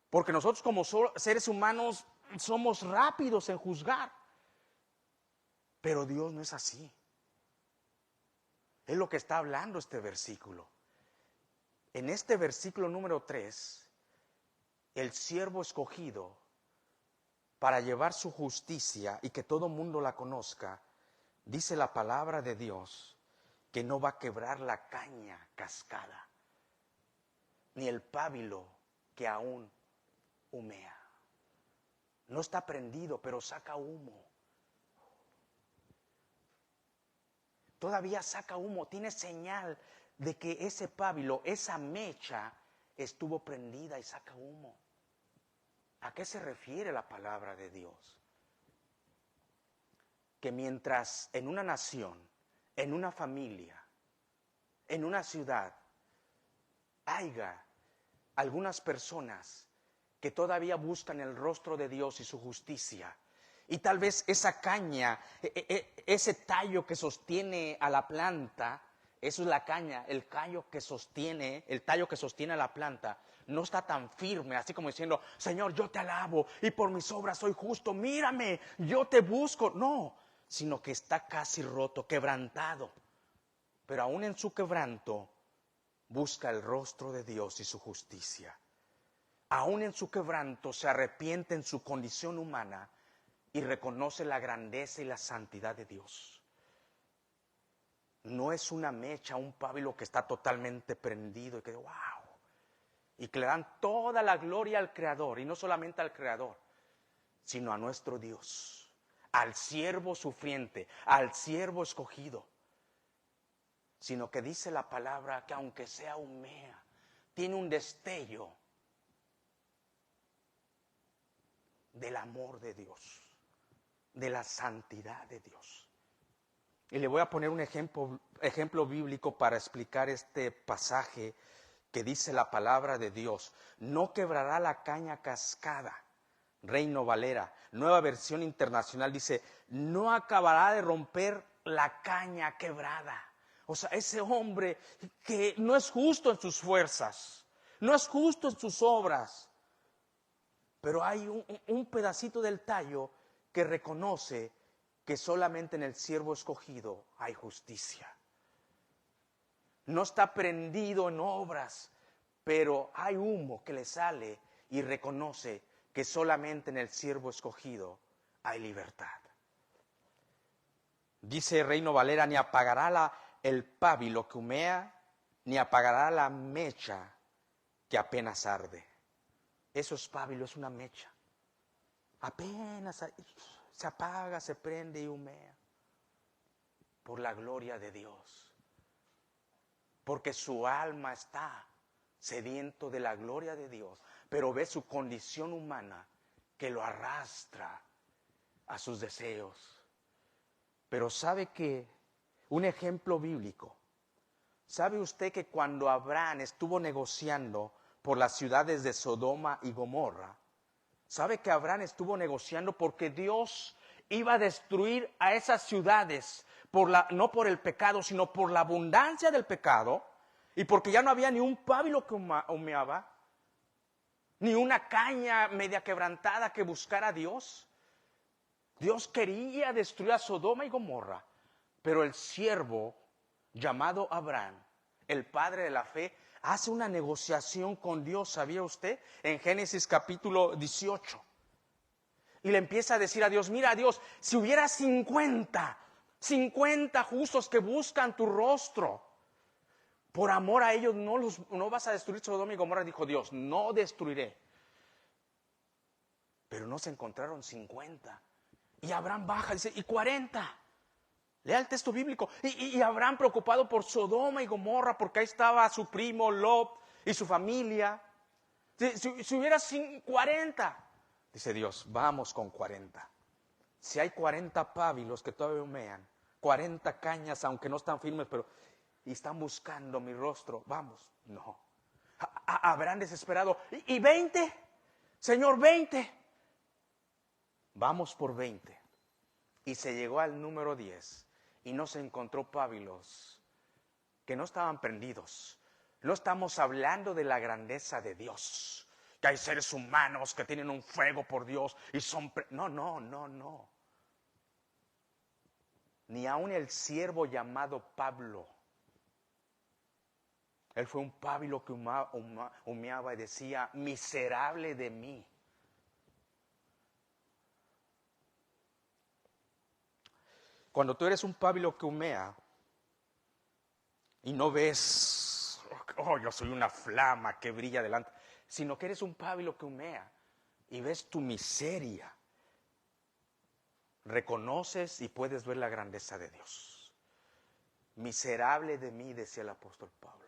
Porque nosotros como seres humanos somos rápidos en juzgar. Pero Dios no es así. Es lo que está hablando este versículo. En este versículo número 3, el siervo escogido para llevar su justicia y que todo mundo la conozca, dice la palabra de Dios que no va a quebrar la caña cascada, ni el pábilo que aún humea. No está prendido, pero saca humo. Todavía saca humo, tiene señal de que ese pábilo, esa mecha, estuvo prendida y saca humo. ¿A qué se refiere la palabra de Dios? Que mientras en una nación, en una familia, en una ciudad, haya algunas personas que todavía buscan el rostro de Dios y su justicia, y tal vez esa caña, ese tallo que sostiene a la planta, eso es la caña, el tallo que sostiene a la planta, no está tan firme, así como diciendo, Señor, yo te alabo y por mis obras soy justo, mírame, yo te busco. No, sino que está casi roto, quebrantado. Pero aún en su quebranto, busca el rostro de Dios y su justicia. Aún en su quebranto se arrepiente en su condición humana y reconoce la grandeza y la santidad de Dios. no es una mecha, un pábilo que está totalmente prendido y que wow. Y que le dan toda la gloria al Creador, y no solamente al Creador, sino a nuestro Dios, al siervo sufriente, al siervo escogido. Sino que dice la palabra que aunque sea humea, tiene un destello del amor de Dios, de la santidad de Dios. Y le voy a poner un ejemplo bíblico para explicar este pasaje que dice la palabra de Dios. No quebrará la caña cascada. Reino Valera, nueva versión internacional, dice, no acabará de romper la caña quebrada. O sea, ese hombre que no es justo en sus fuerzas, no es justo en sus obras, pero hay un pedacito del tallo que reconoce que solamente en el siervo escogido hay justicia. No está prendido en obras, pero hay humo que le sale y reconoce que solamente en el siervo escogido hay libertad. Dice Reino Valera, ni apagará el pábilo que humea, ni apagará la mecha que apenas arde. Eso es pábilo, es una mecha. Apenas se apaga, se prende y humea. Por la gloria de Dios. Porque su alma está sediento de la gloria de Dios, pero ve su condición humana que lo arrastra a sus deseos. Pero sabe que un ejemplo bíblico, ¿sabe usted que cuando Abraham estuvo negociando por las ciudades de Sodoma y Gomorra, sabe que Abraham estuvo negociando porque Dios iba a destruir a esas ciudades no por el pecado, sino por la abundancia del pecado, y porque ya no había ni un pábilo que humeaba, ni una caña media quebrantada que buscara a Dios? Dios quería destruir a Sodoma y Gomorra, pero el siervo llamado Abraham, el padre de la fe, hace una negociación con Dios, ¿sabía usted? En Génesis capítulo 18. Y le empieza a decir a Dios, mira Dios, si hubiera 50 justos que buscan tu rostro, por amor a ellos no vas a destruir Sodoma y Gomorra. Dijo Dios, no destruiré. Pero no se encontraron 50. Y Abraham baja, dice, y 40. Lea el texto bíblico. Y Abraham preocupado por Sodoma y Gomorra, porque ahí estaba su primo Lot y su familia. Si hubiera 40, dice Dios, vamos con 40. Si hay 40 pábilos que todavía humean, 40 cañas, aunque no están firmes, pero y están buscando mi rostro, vamos. No. Abraham desesperado, ¿y 20? Señor, 20. Vamos por 20. Y se llegó al número 10 y no se encontró pábilos que no estaban prendidos. No estamos hablando de la grandeza de Dios, que hay seres humanos que tienen un fuego por Dios y son... No. Ni aun el siervo llamado Pablo. Él fue un pábilo que humeaba y decía, miserable de mí. Cuando tú eres un pábilo que humea y no ves, yo soy una flama que brilla delante, sino que eres un pábilo que humea y ves tu miseria, reconoces y puedes ver la grandeza de Dios. Miserable de mí, decía el apóstol Pablo.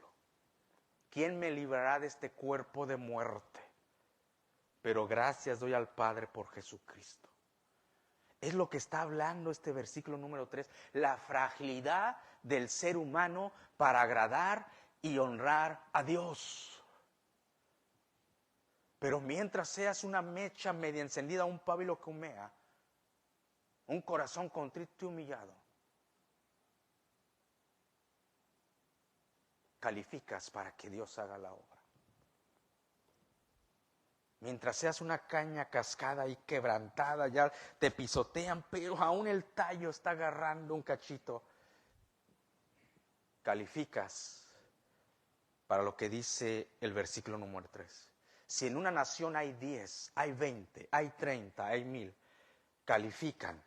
¿Quién me librará de este cuerpo de muerte? Pero gracias doy al Padre por Jesucristo. Es lo que está hablando este versículo número 3, la fragilidad del ser humano para agradar y honrar a Dios. Pero mientras seas una mecha media encendida, un pábilo que humea, un corazón contrito y humillado, calificas para que Dios haga la obra. Mientras seas una caña cascada y quebrantada, ya te pisotean, pero aún el tallo está agarrando un cachito. Calificas para lo que dice el versículo número 3. Si en una nación hay 10, hay 20, hay 30, hay 1000, califican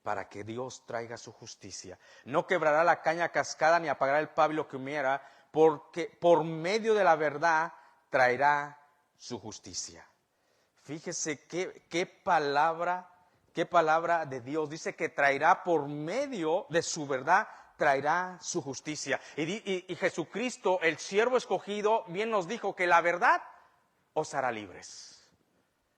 para que Dios traiga su justicia. No quebrará la caña cascada ni apagará el pábilo que humeara, porque por medio de la verdad traerá su justicia. Fíjese qué palabra de Dios. Dice que traerá por medio de su verdad, traerá su justicia. Y Jesucristo, el siervo escogido, bien nos dijo que la verdad os hará libres.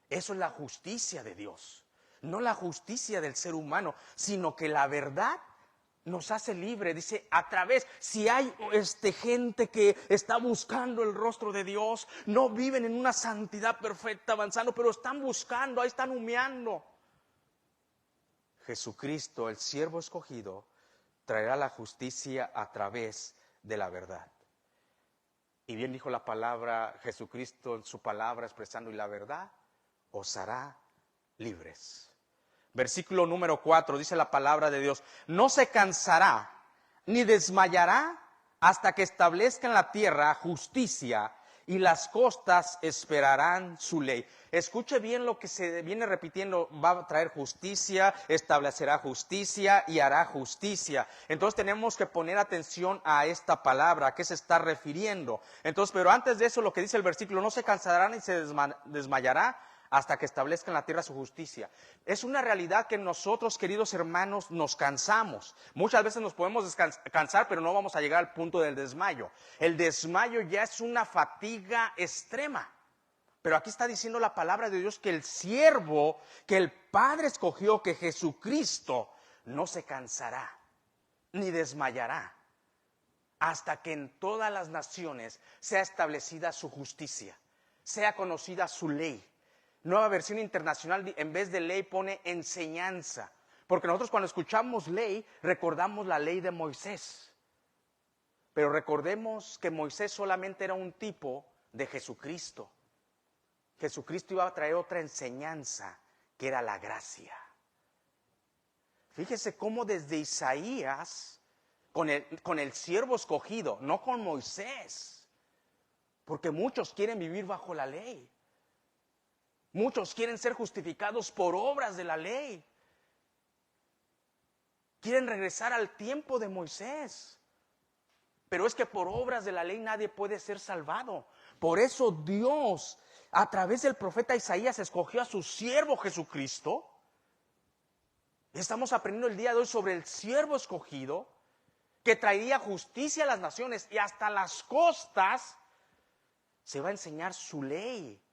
Eso es la justicia de Dios. No la justicia del ser humano, sino que la verdad nos hace libre. Dice, a través, si hay gente que está buscando el rostro de Dios, no viven en una santidad perfecta avanzando, pero están buscando, ahí están humeando. Jesucristo, el siervo escogido, traerá la justicia a través de la verdad. Y bien dijo la palabra, Jesucristo en su palabra expresando, y la verdad os hará libres. Versículo número 4, dice la palabra de Dios, no se cansará ni desmayará hasta que establezca en la tierra justicia y las costas esperarán su ley. Escuche bien lo que se viene repitiendo, va a traer justicia, establecerá justicia y hará justicia. Entonces tenemos que poner atención a esta palabra, a qué se está refiriendo. Entonces, pero antes de eso lo que dice el versículo, no se cansará ni se desmayará hasta que establezca en la tierra su justicia. Es una realidad que nosotros, queridos hermanos, nos cansamos. Muchas veces nos podemos cansar, pero no vamos a llegar al punto del desmayo. El desmayo ya es una fatiga extrema. Pero aquí está diciendo la palabra de Dios que el siervo, que el Padre escogió, que Jesucristo, no se cansará, ni desmayará, hasta que en todas las naciones sea establecida su justicia, sea conocida su ley. Nueva versión internacional, en vez de ley pone enseñanza. Porque nosotros cuando escuchamos ley, recordamos la ley de Moisés. Pero recordemos que Moisés solamente era un tipo de Jesucristo. Jesucristo iba a traer otra enseñanza, que era la gracia. Fíjese cómo desde Isaías, con el siervo escogido, no con Moisés. Porque muchos quieren vivir bajo la ley. Muchos quieren ser justificados por obras de la ley. Quieren regresar al tiempo de Moisés. Pero es que por obras de la ley nadie puede ser salvado. Por eso Dios, a través del profeta Isaías, escogió a su siervo Jesucristo. Estamos aprendiendo el día de hoy sobre el siervo escogido, que traería justicia a las naciones y hasta las costas se va a enseñar su ley.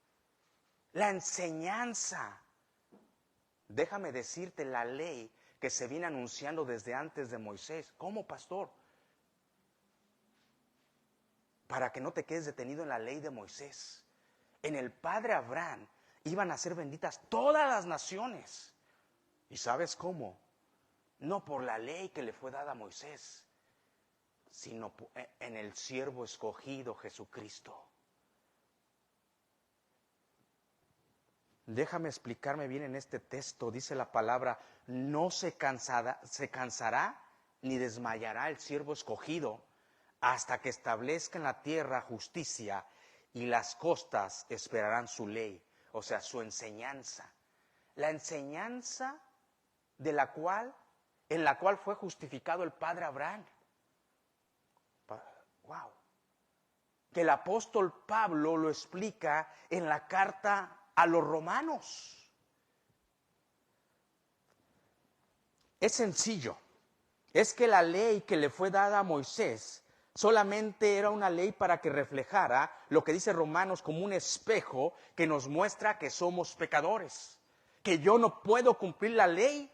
La enseñanza. Déjame decirte la ley que se viene anunciando desde antes de Moisés. ¿Cómo, pastor? Para que no te quedes detenido en la ley de Moisés. En el padre Abraham iban a ser benditas todas las naciones. ¿Y sabes cómo? No por la ley que le fue dada a Moisés, sino en el siervo escogido Jesucristo. Déjame explicarme bien en este texto. Dice la palabra, no se cansará ni desmayará el siervo escogido hasta que establezca en la tierra justicia y las costas esperarán su ley, o sea, su enseñanza. La enseñanza en la cual fue justificado el padre Abraham. Wow. Que el apóstol Pablo lo explica en la carta a los romanos. Es sencillo. Es que la ley que le fue dada a Moisés solamente era una ley para que reflejara lo que dice Romanos como un espejo que nos muestra que somos pecadores. Que yo no puedo cumplir la ley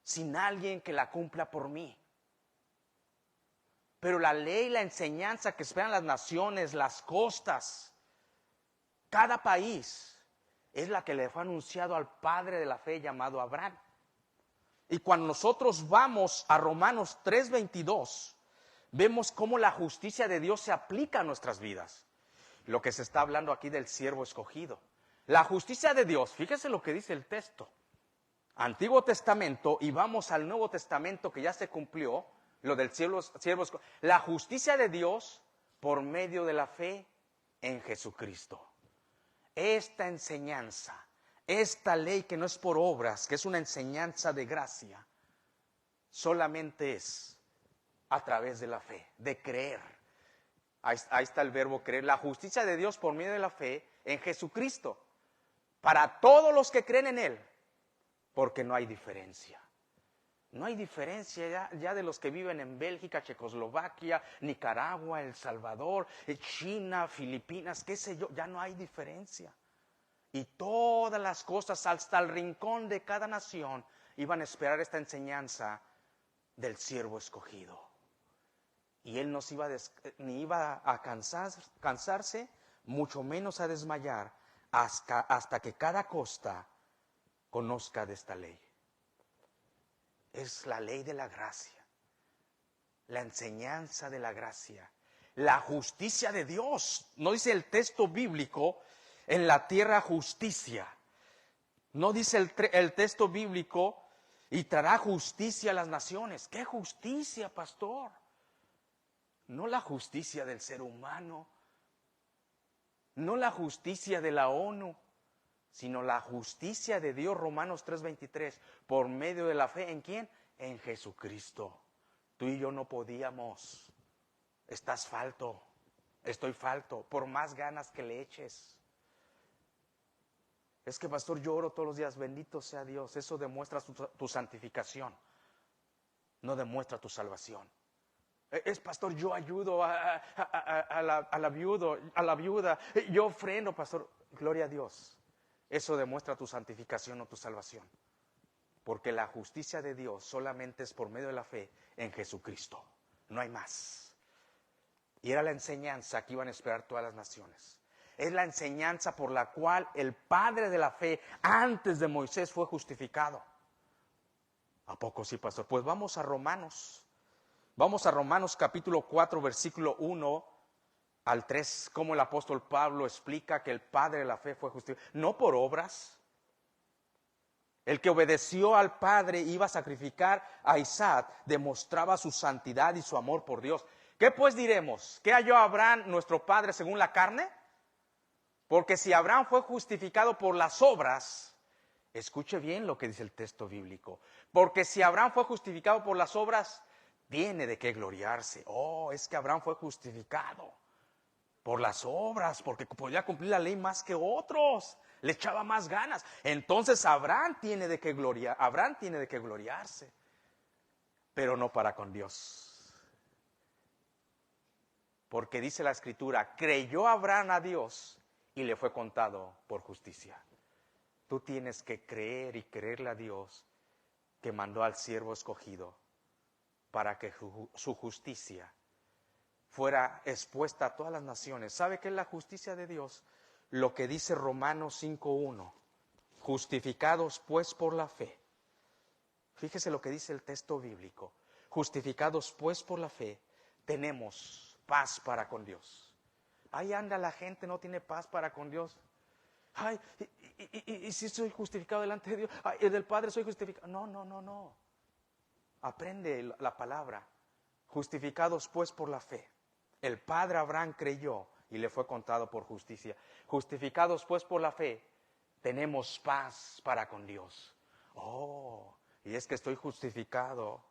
sin alguien que la cumpla por mí. Pero la ley, la enseñanza que esperan las naciones, las costas, cada país, es la que le fue anunciado al padre de la fe llamado Abraham. Y cuando nosotros vamos a Romanos 3:22, vemos cómo la justicia de Dios se aplica a nuestras vidas. Lo que se está hablando aquí del siervo escogido. La justicia de Dios, fíjese lo que dice el texto. Antiguo Testamento, y vamos al Nuevo Testamento que ya se cumplió, lo del siervo escogido. La justicia de Dios por medio de la fe en Jesucristo. Esta enseñanza, esta ley que no es por obras, que es una enseñanza de gracia, solamente es a través de la fe, de creer. Ahí está el verbo creer. La justicia de Dios por medio de la fe en Jesucristo, para todos los que creen en Él, porque no hay diferencia. No hay diferencia ya de los que viven en Bélgica, Checoslovaquia, Nicaragua, El Salvador, China, Filipinas, qué sé yo, ya no hay diferencia. Y todas las cosas, hasta el rincón de cada nación, iban a esperar esta enseñanza del siervo escogido. Y él no ni iba a cansarse, mucho menos a desmayar, hasta que cada costa conozca de esta ley. Es la ley de la gracia, la enseñanza de la gracia, la justicia de Dios. No dice el texto bíblico, en la tierra justicia. No dice el texto bíblico, y traerá justicia a las naciones. ¿Qué justicia, pastor? No la justicia del ser humano, no la justicia de la ONU, sino la justicia de Dios, Romanos 3:23, por medio de la fe, ¿en quién? En Jesucristo. Tú y yo no podíamos. Estás falto, estoy falto, por más ganas que le eches. Es que, pastor, yo oro todos los días, bendito sea Dios. Eso demuestra tu santificación, no demuestra tu salvación. Es, pastor, yo ayudo a la viuda, yo ofrendo, pastor. Gloria a Dios. Eso demuestra tu santificación o tu salvación. Porque la justicia de Dios solamente es por medio de la fe en Jesucristo. No hay más. Y era la enseñanza que iban a esperar todas las naciones. Es la enseñanza por la cual el padre de la fe antes de Moisés fue justificado. ¿A poco sí, pastor? Pues vamos a Romanos. Vamos a Romanos capítulo 4, versículo 1 al 3, cómo el apóstol Pablo explica que el padre de la fe fue justificado. No por obras. El que obedeció al padre iba a sacrificar a Isaac, demostraba su santidad y su amor por Dios. ¿Qué pues diremos? ¿Qué halló Abraham nuestro padre según la carne? Porque si Abraham fue justificado por las obras, escuche bien lo que dice el texto bíblico, porque si Abraham fue justificado por las obras, tiene de qué gloriarse. Oh, es que Abraham fue justificado por las obras, porque podía cumplir la ley más que otros, le echaba más ganas. Entonces Abraham tiene de qué gloriarse, pero no para con Dios. Porque dice la Escritura, creyó Abraham a Dios y le fue contado por justicia. Tú tienes que creer y creerle a Dios que mandó al siervo escogido para que su justicia fuera expuesta a todas las naciones. ¿Sabe qué es la justicia de Dios? Lo que dice Romanos 5:1. Justificados pues por la fe. Fíjese lo que dice el texto bíblico. Justificados pues por la fe, tenemos paz para con Dios. Ahí anda la gente, no tiene paz para con Dios. Ay, y si soy justificado delante de Dios, ay, del Padre soy justificado. No. Aprende la palabra. Justificados pues por la fe. El padre Abraham creyó y le fue contado por justicia. Justificados pues por la fe, tenemos paz para con Dios. Oh, y es que estoy justificado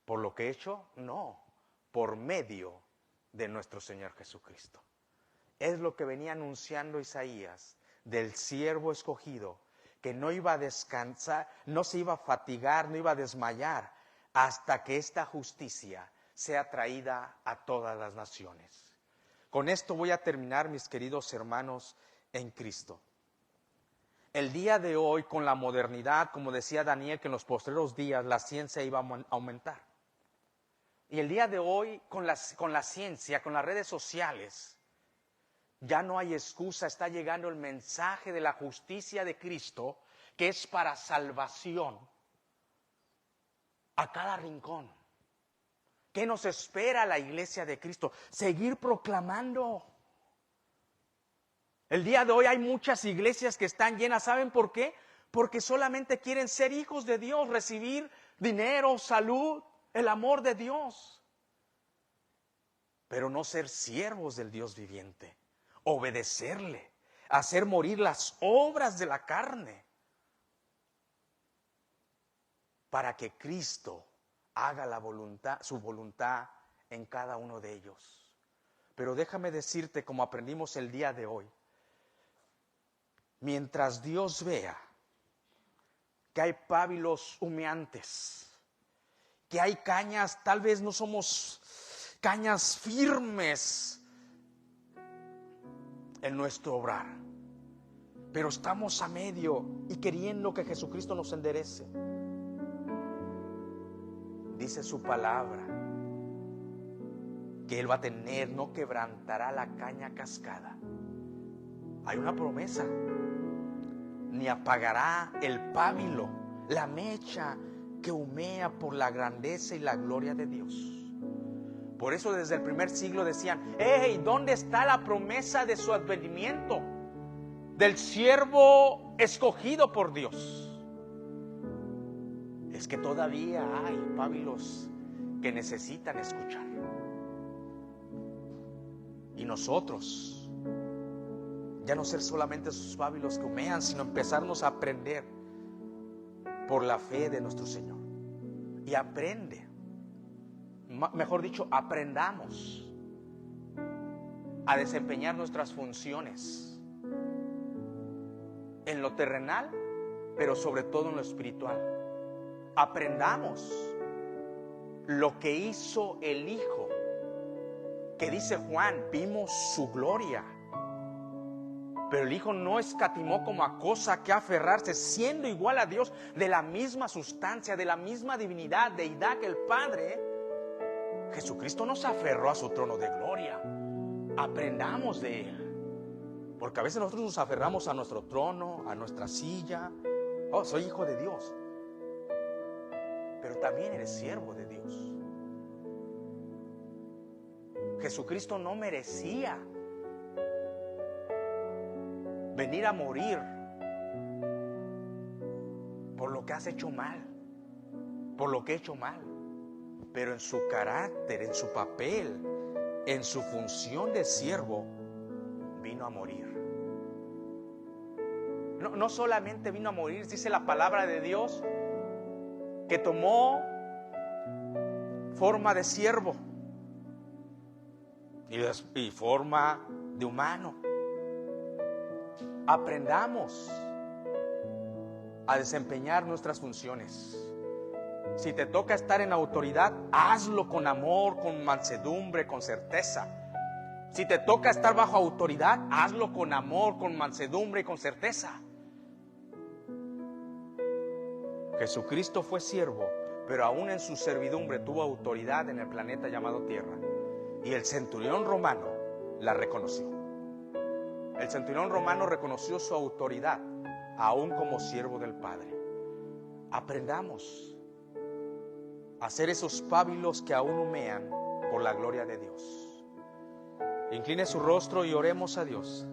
por lo que he hecho, no, por medio de nuestro Señor Jesucristo. Es lo que venía anunciando Isaías del siervo escogido, que no iba a descansar, no se iba a fatigar, no iba a desmayar, hasta que esta justicia sea traída a todas las naciones. Con esto voy a terminar, mis queridos hermanos en Cristo. El día de hoy, con la modernidad, como decía Daniel, que en los postreros días la ciencia iba a aumentar. Y el día de hoy, con la ciencia, con las redes sociales, ya no hay excusa, está llegando el mensaje de la justicia de Cristo, que es para salvación a cada rincón. ¿Qué nos espera la iglesia de Cristo? Seguir proclamando. El día de hoy hay muchas iglesias que están llenas, ¿saben por qué? Porque solamente quieren ser hijos de Dios, recibir dinero, salud, el amor de Dios, pero no ser siervos del Dios viviente, obedecerle, hacer morir las obras de la carne, para que Cristo haga su voluntad en cada uno de ellos. Pero déjame decirte, como aprendimos el día de hoy, mientras Dios vea que hay pábilos humeantes, que hay cañas, tal vez no somos cañas firmes en nuestro obrar, pero estamos a medio y queriendo que Jesucristo nos enderece. Dice su palabra que Él va a tener, no quebrantará la caña cascada. Hay una promesa. Ni apagará el pábilo, la mecha que humea por la grandeza y la gloria de Dios. Por eso desde el primer siglo decían: hey, ¿dónde está la promesa de su advenimiento? Del siervo escogido por Dios. Es que todavía hay pábilos que necesitan escuchar. Y nosotros ya no ser solamente esos pábilos que humean, sino empezarnos a aprender por la fe de nuestro Señor. Y mejor dicho, aprendamos a desempeñar nuestras funciones en lo terrenal, pero sobre todo en lo espiritual. Aprendamos lo que hizo el Hijo, que dice Juan, vimos su gloria. Pero el Hijo no escatimó como a cosa que aferrarse, siendo igual a Dios, de la misma sustancia, de la misma divinidad, deidad que el Padre. Jesucristo no se aferró a su trono de gloria. Aprendamos de Él. Porque a veces nosotros nos aferramos a nuestro trono, a nuestra silla. Oh, soy hijo de Dios. Pero también eres siervo de Dios. Jesucristo no merecía venir a morir por lo que has hecho mal, por lo que he hecho mal. Pero en su carácter, en su papel, en su función de siervo, vino a morir. No solamente vino a morir, dice la palabra de Dios, que tomó forma de siervo y forma de humano. Aprendamos a desempeñar nuestras funciones. Si te toca estar en autoridad, hazlo con amor, con mansedumbre, con certeza. Si te toca estar bajo autoridad, hazlo con amor, con mansedumbre y con certeza. Jesucristo fue siervo, pero aún en su servidumbre tuvo autoridad en el planeta llamado Tierra. Y el centurión romano la reconoció. El centurión romano reconoció su autoridad, aún como siervo del Padre. Aprendamos a ser esos pábilos que aún humean por la gloria de Dios. Incline su rostro y oremos a Dios.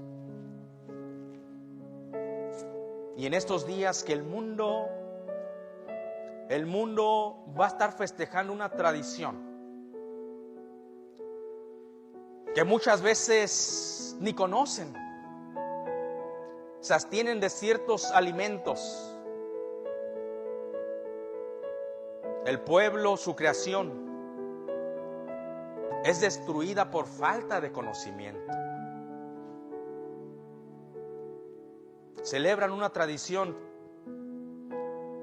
Y en estos días que el mundo va a estar festejando una tradición que muchas veces ni conocen. Se abstienen de ciertos alimentos. El pueblo, su creación, es destruida por falta de conocimiento. Celebran una tradición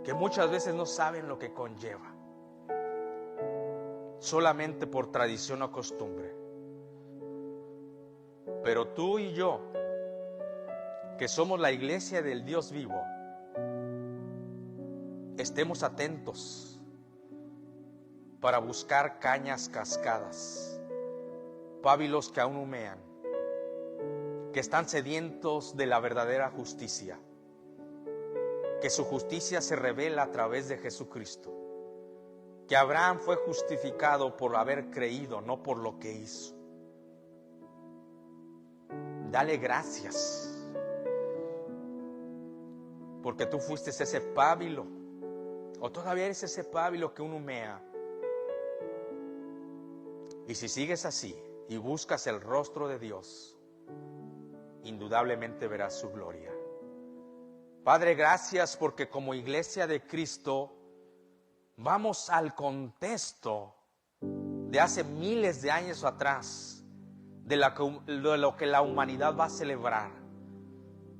que muchas veces no saben lo que conlleva, solamente por tradición o costumbre. Pero tú y yo, que somos la iglesia del Dios vivo, estemos atentos para buscar cañas cascadas, pábilos que aún humean, que están sedientos de la verdadera justicia, que su justicia se revela a través de Jesucristo, que Abraham fue justificado por haber creído, no por lo que hizo. Dale gracias, porque tú fuiste ese pábilo, o todavía eres ese pábilo que aún humea. Y si sigues así y buscas el rostro de Dios, indudablemente verás su gloria. Padre, gracias porque como iglesia de Cristo vamos al contexto de hace miles de años atrás, de lo que la humanidad va a celebrar.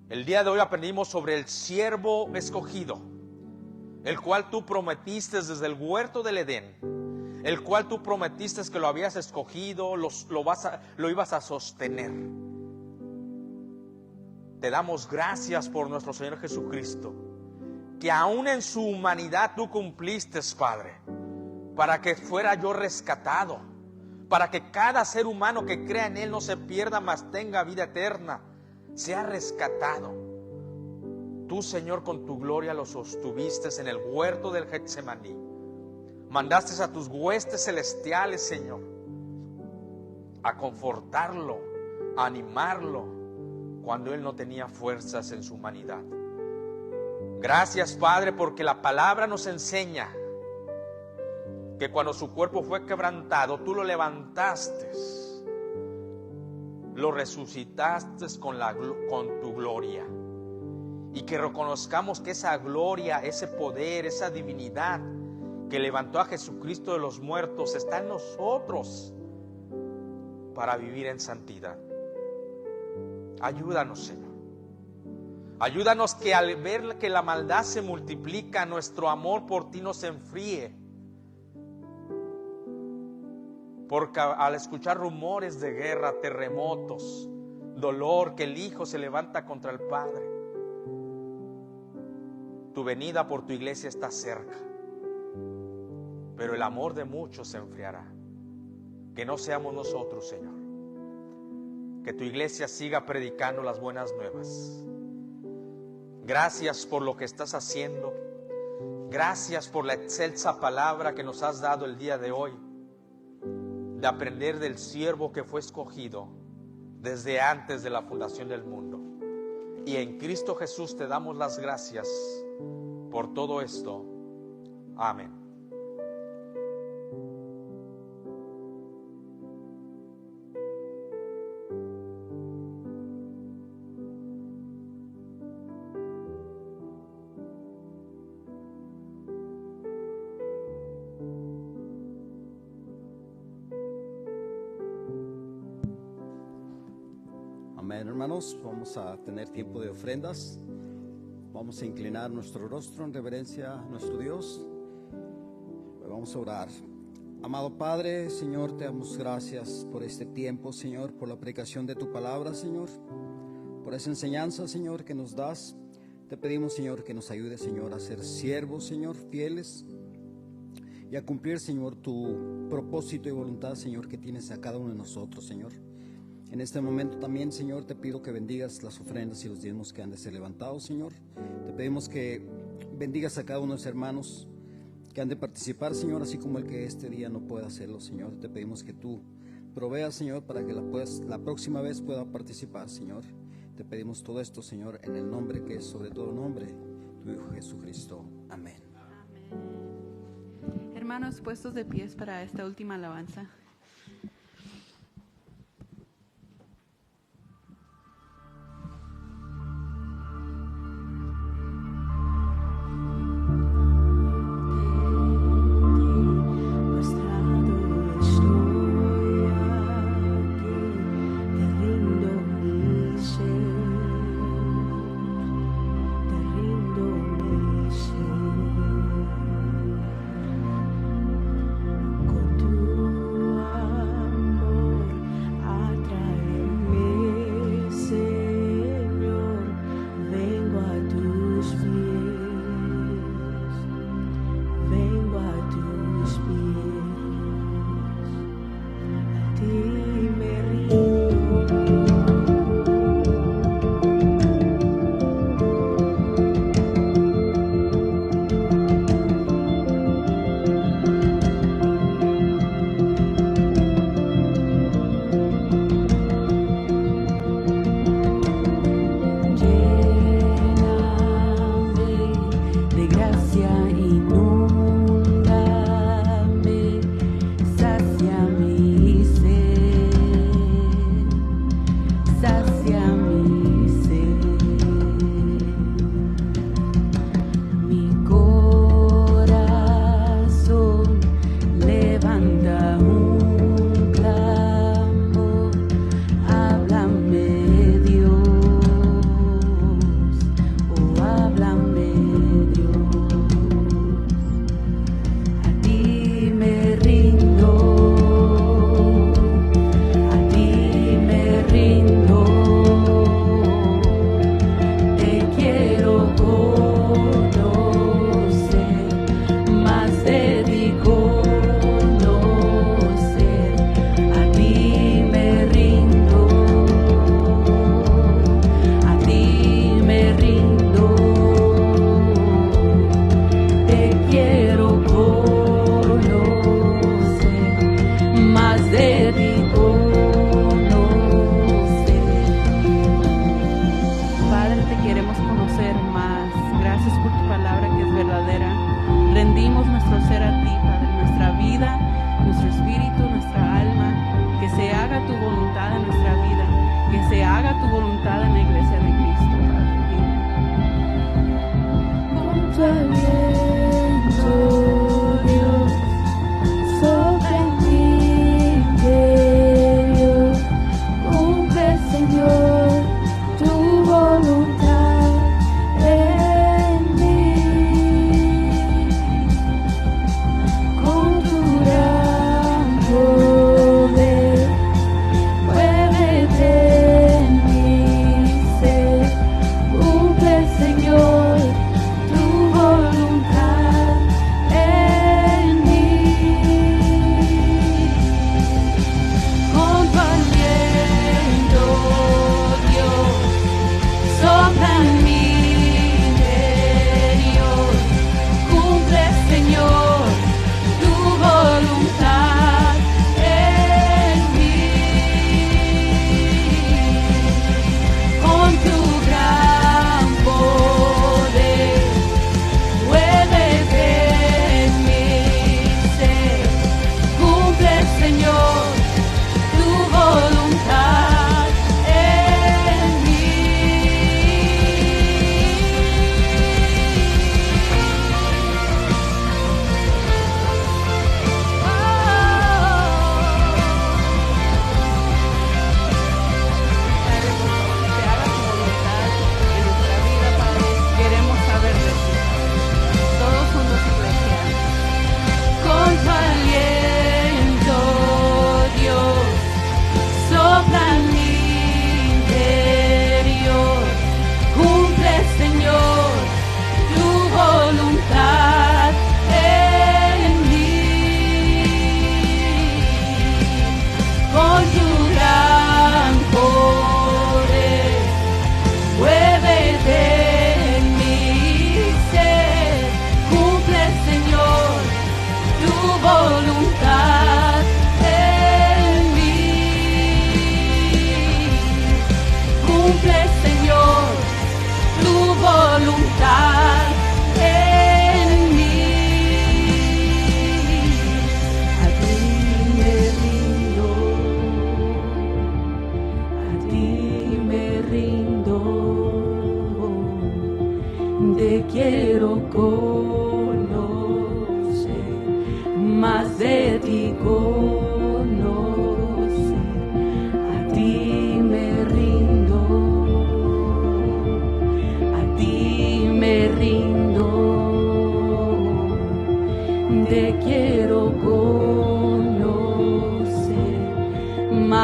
El día de hoy aprendimos sobre el siervo escogido, el cual tú prometiste desde el huerto del Edén, el cual tú prometiste que lo habías escogido, lo ibas a sostener. Te damos gracias por nuestro Señor Jesucristo, que aún en su humanidad tú cumpliste, Padre, para que fuera yo rescatado, para que cada ser humano que crea en Él no se pierda, mas tenga vida eterna, sea rescatado. Tú, Señor, con tu gloria lo sostuviste en el huerto del Getsemaní. Mandaste a tus huestes celestiales, Señor, a confortarlo, a animarlo, cuando Él no tenía fuerzas en su humanidad. Gracias, Padre, porque la palabra nos enseña que cuando su cuerpo fue quebrantado, tú lo levantaste, lo resucitaste con tu gloria. Y que reconozcamos que esa gloria, ese poder, esa divinidad que levantó a Jesucristo de los muertos está en nosotros para vivir en santidad. Ayúdanos, Señor. Ayúdanos que al ver que la maldad se multiplica, nuestro amor por ti no se enfríe. Porque al escuchar rumores de guerra, terremotos, dolor, que el Hijo se levanta contra el Padre, tu venida por tu iglesia está cerca, pero el amor de muchos se enfriará. Que no seamos nosotros, Señor. Que tu iglesia siga predicando las buenas nuevas. Gracias por lo que estás haciendo. Gracias por la excelsa palabra que nos has dado el día de hoy, de aprender del siervo que fue escogido desde antes de la fundación del mundo. Y en Cristo Jesús te damos las gracias por todo esto. Amén. Amén, hermanos. Vamos a tener tiempo de ofrendas. Vamos a inclinar nuestro rostro en reverencia a nuestro Dios. Vamos a orar. Amado Padre, Señor, te damos gracias por este tiempo, Señor, por la predicación de tu palabra, Señor, por esa enseñanza, Señor, que nos das. Te pedimos, Señor, que nos ayude, Señor, a ser siervos, Señor, fieles, y a cumplir, Señor, tu propósito y voluntad, Señor, que tienes a cada uno de nosotros, Señor. En este momento también, Señor, te pido que bendigas las ofrendas y los diezmos que han de ser levantados, Señor. Te pedimos que bendigas a cada uno de los hermanos que han de participar, Señor, así como el que este día no pueda hacerlo, Señor. Te pedimos que tú proveas, Señor, para que la próxima vez pueda participar, Señor. Te pedimos todo esto, Señor, en el nombre que es sobre todo nombre, tu Hijo Jesucristo. Amén. Amén. Hermanos, puestos de pies para esta última alabanza. Con tu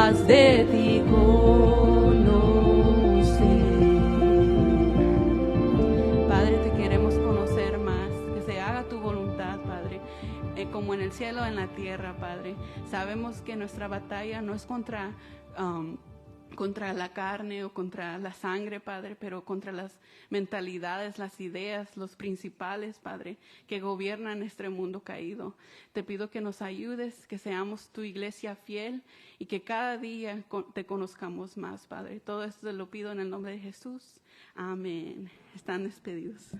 más de ti conocer. Padre, te queremos conocer más, que se haga tu voluntad, Padre, como en el cielo, en la tierra, Padre. Sabemos que nuestra batalla no es contra la carne o contra la sangre, Padre, pero contra las mentalidades, las ideas, los principales, Padre, que gobiernan este mundo caído. Te pido que nos ayudes, que seamos tu iglesia fiel y que cada día te conozcamos más, Padre. Todo esto te lo pido en el nombre de Jesús. Amén. Están despedidos.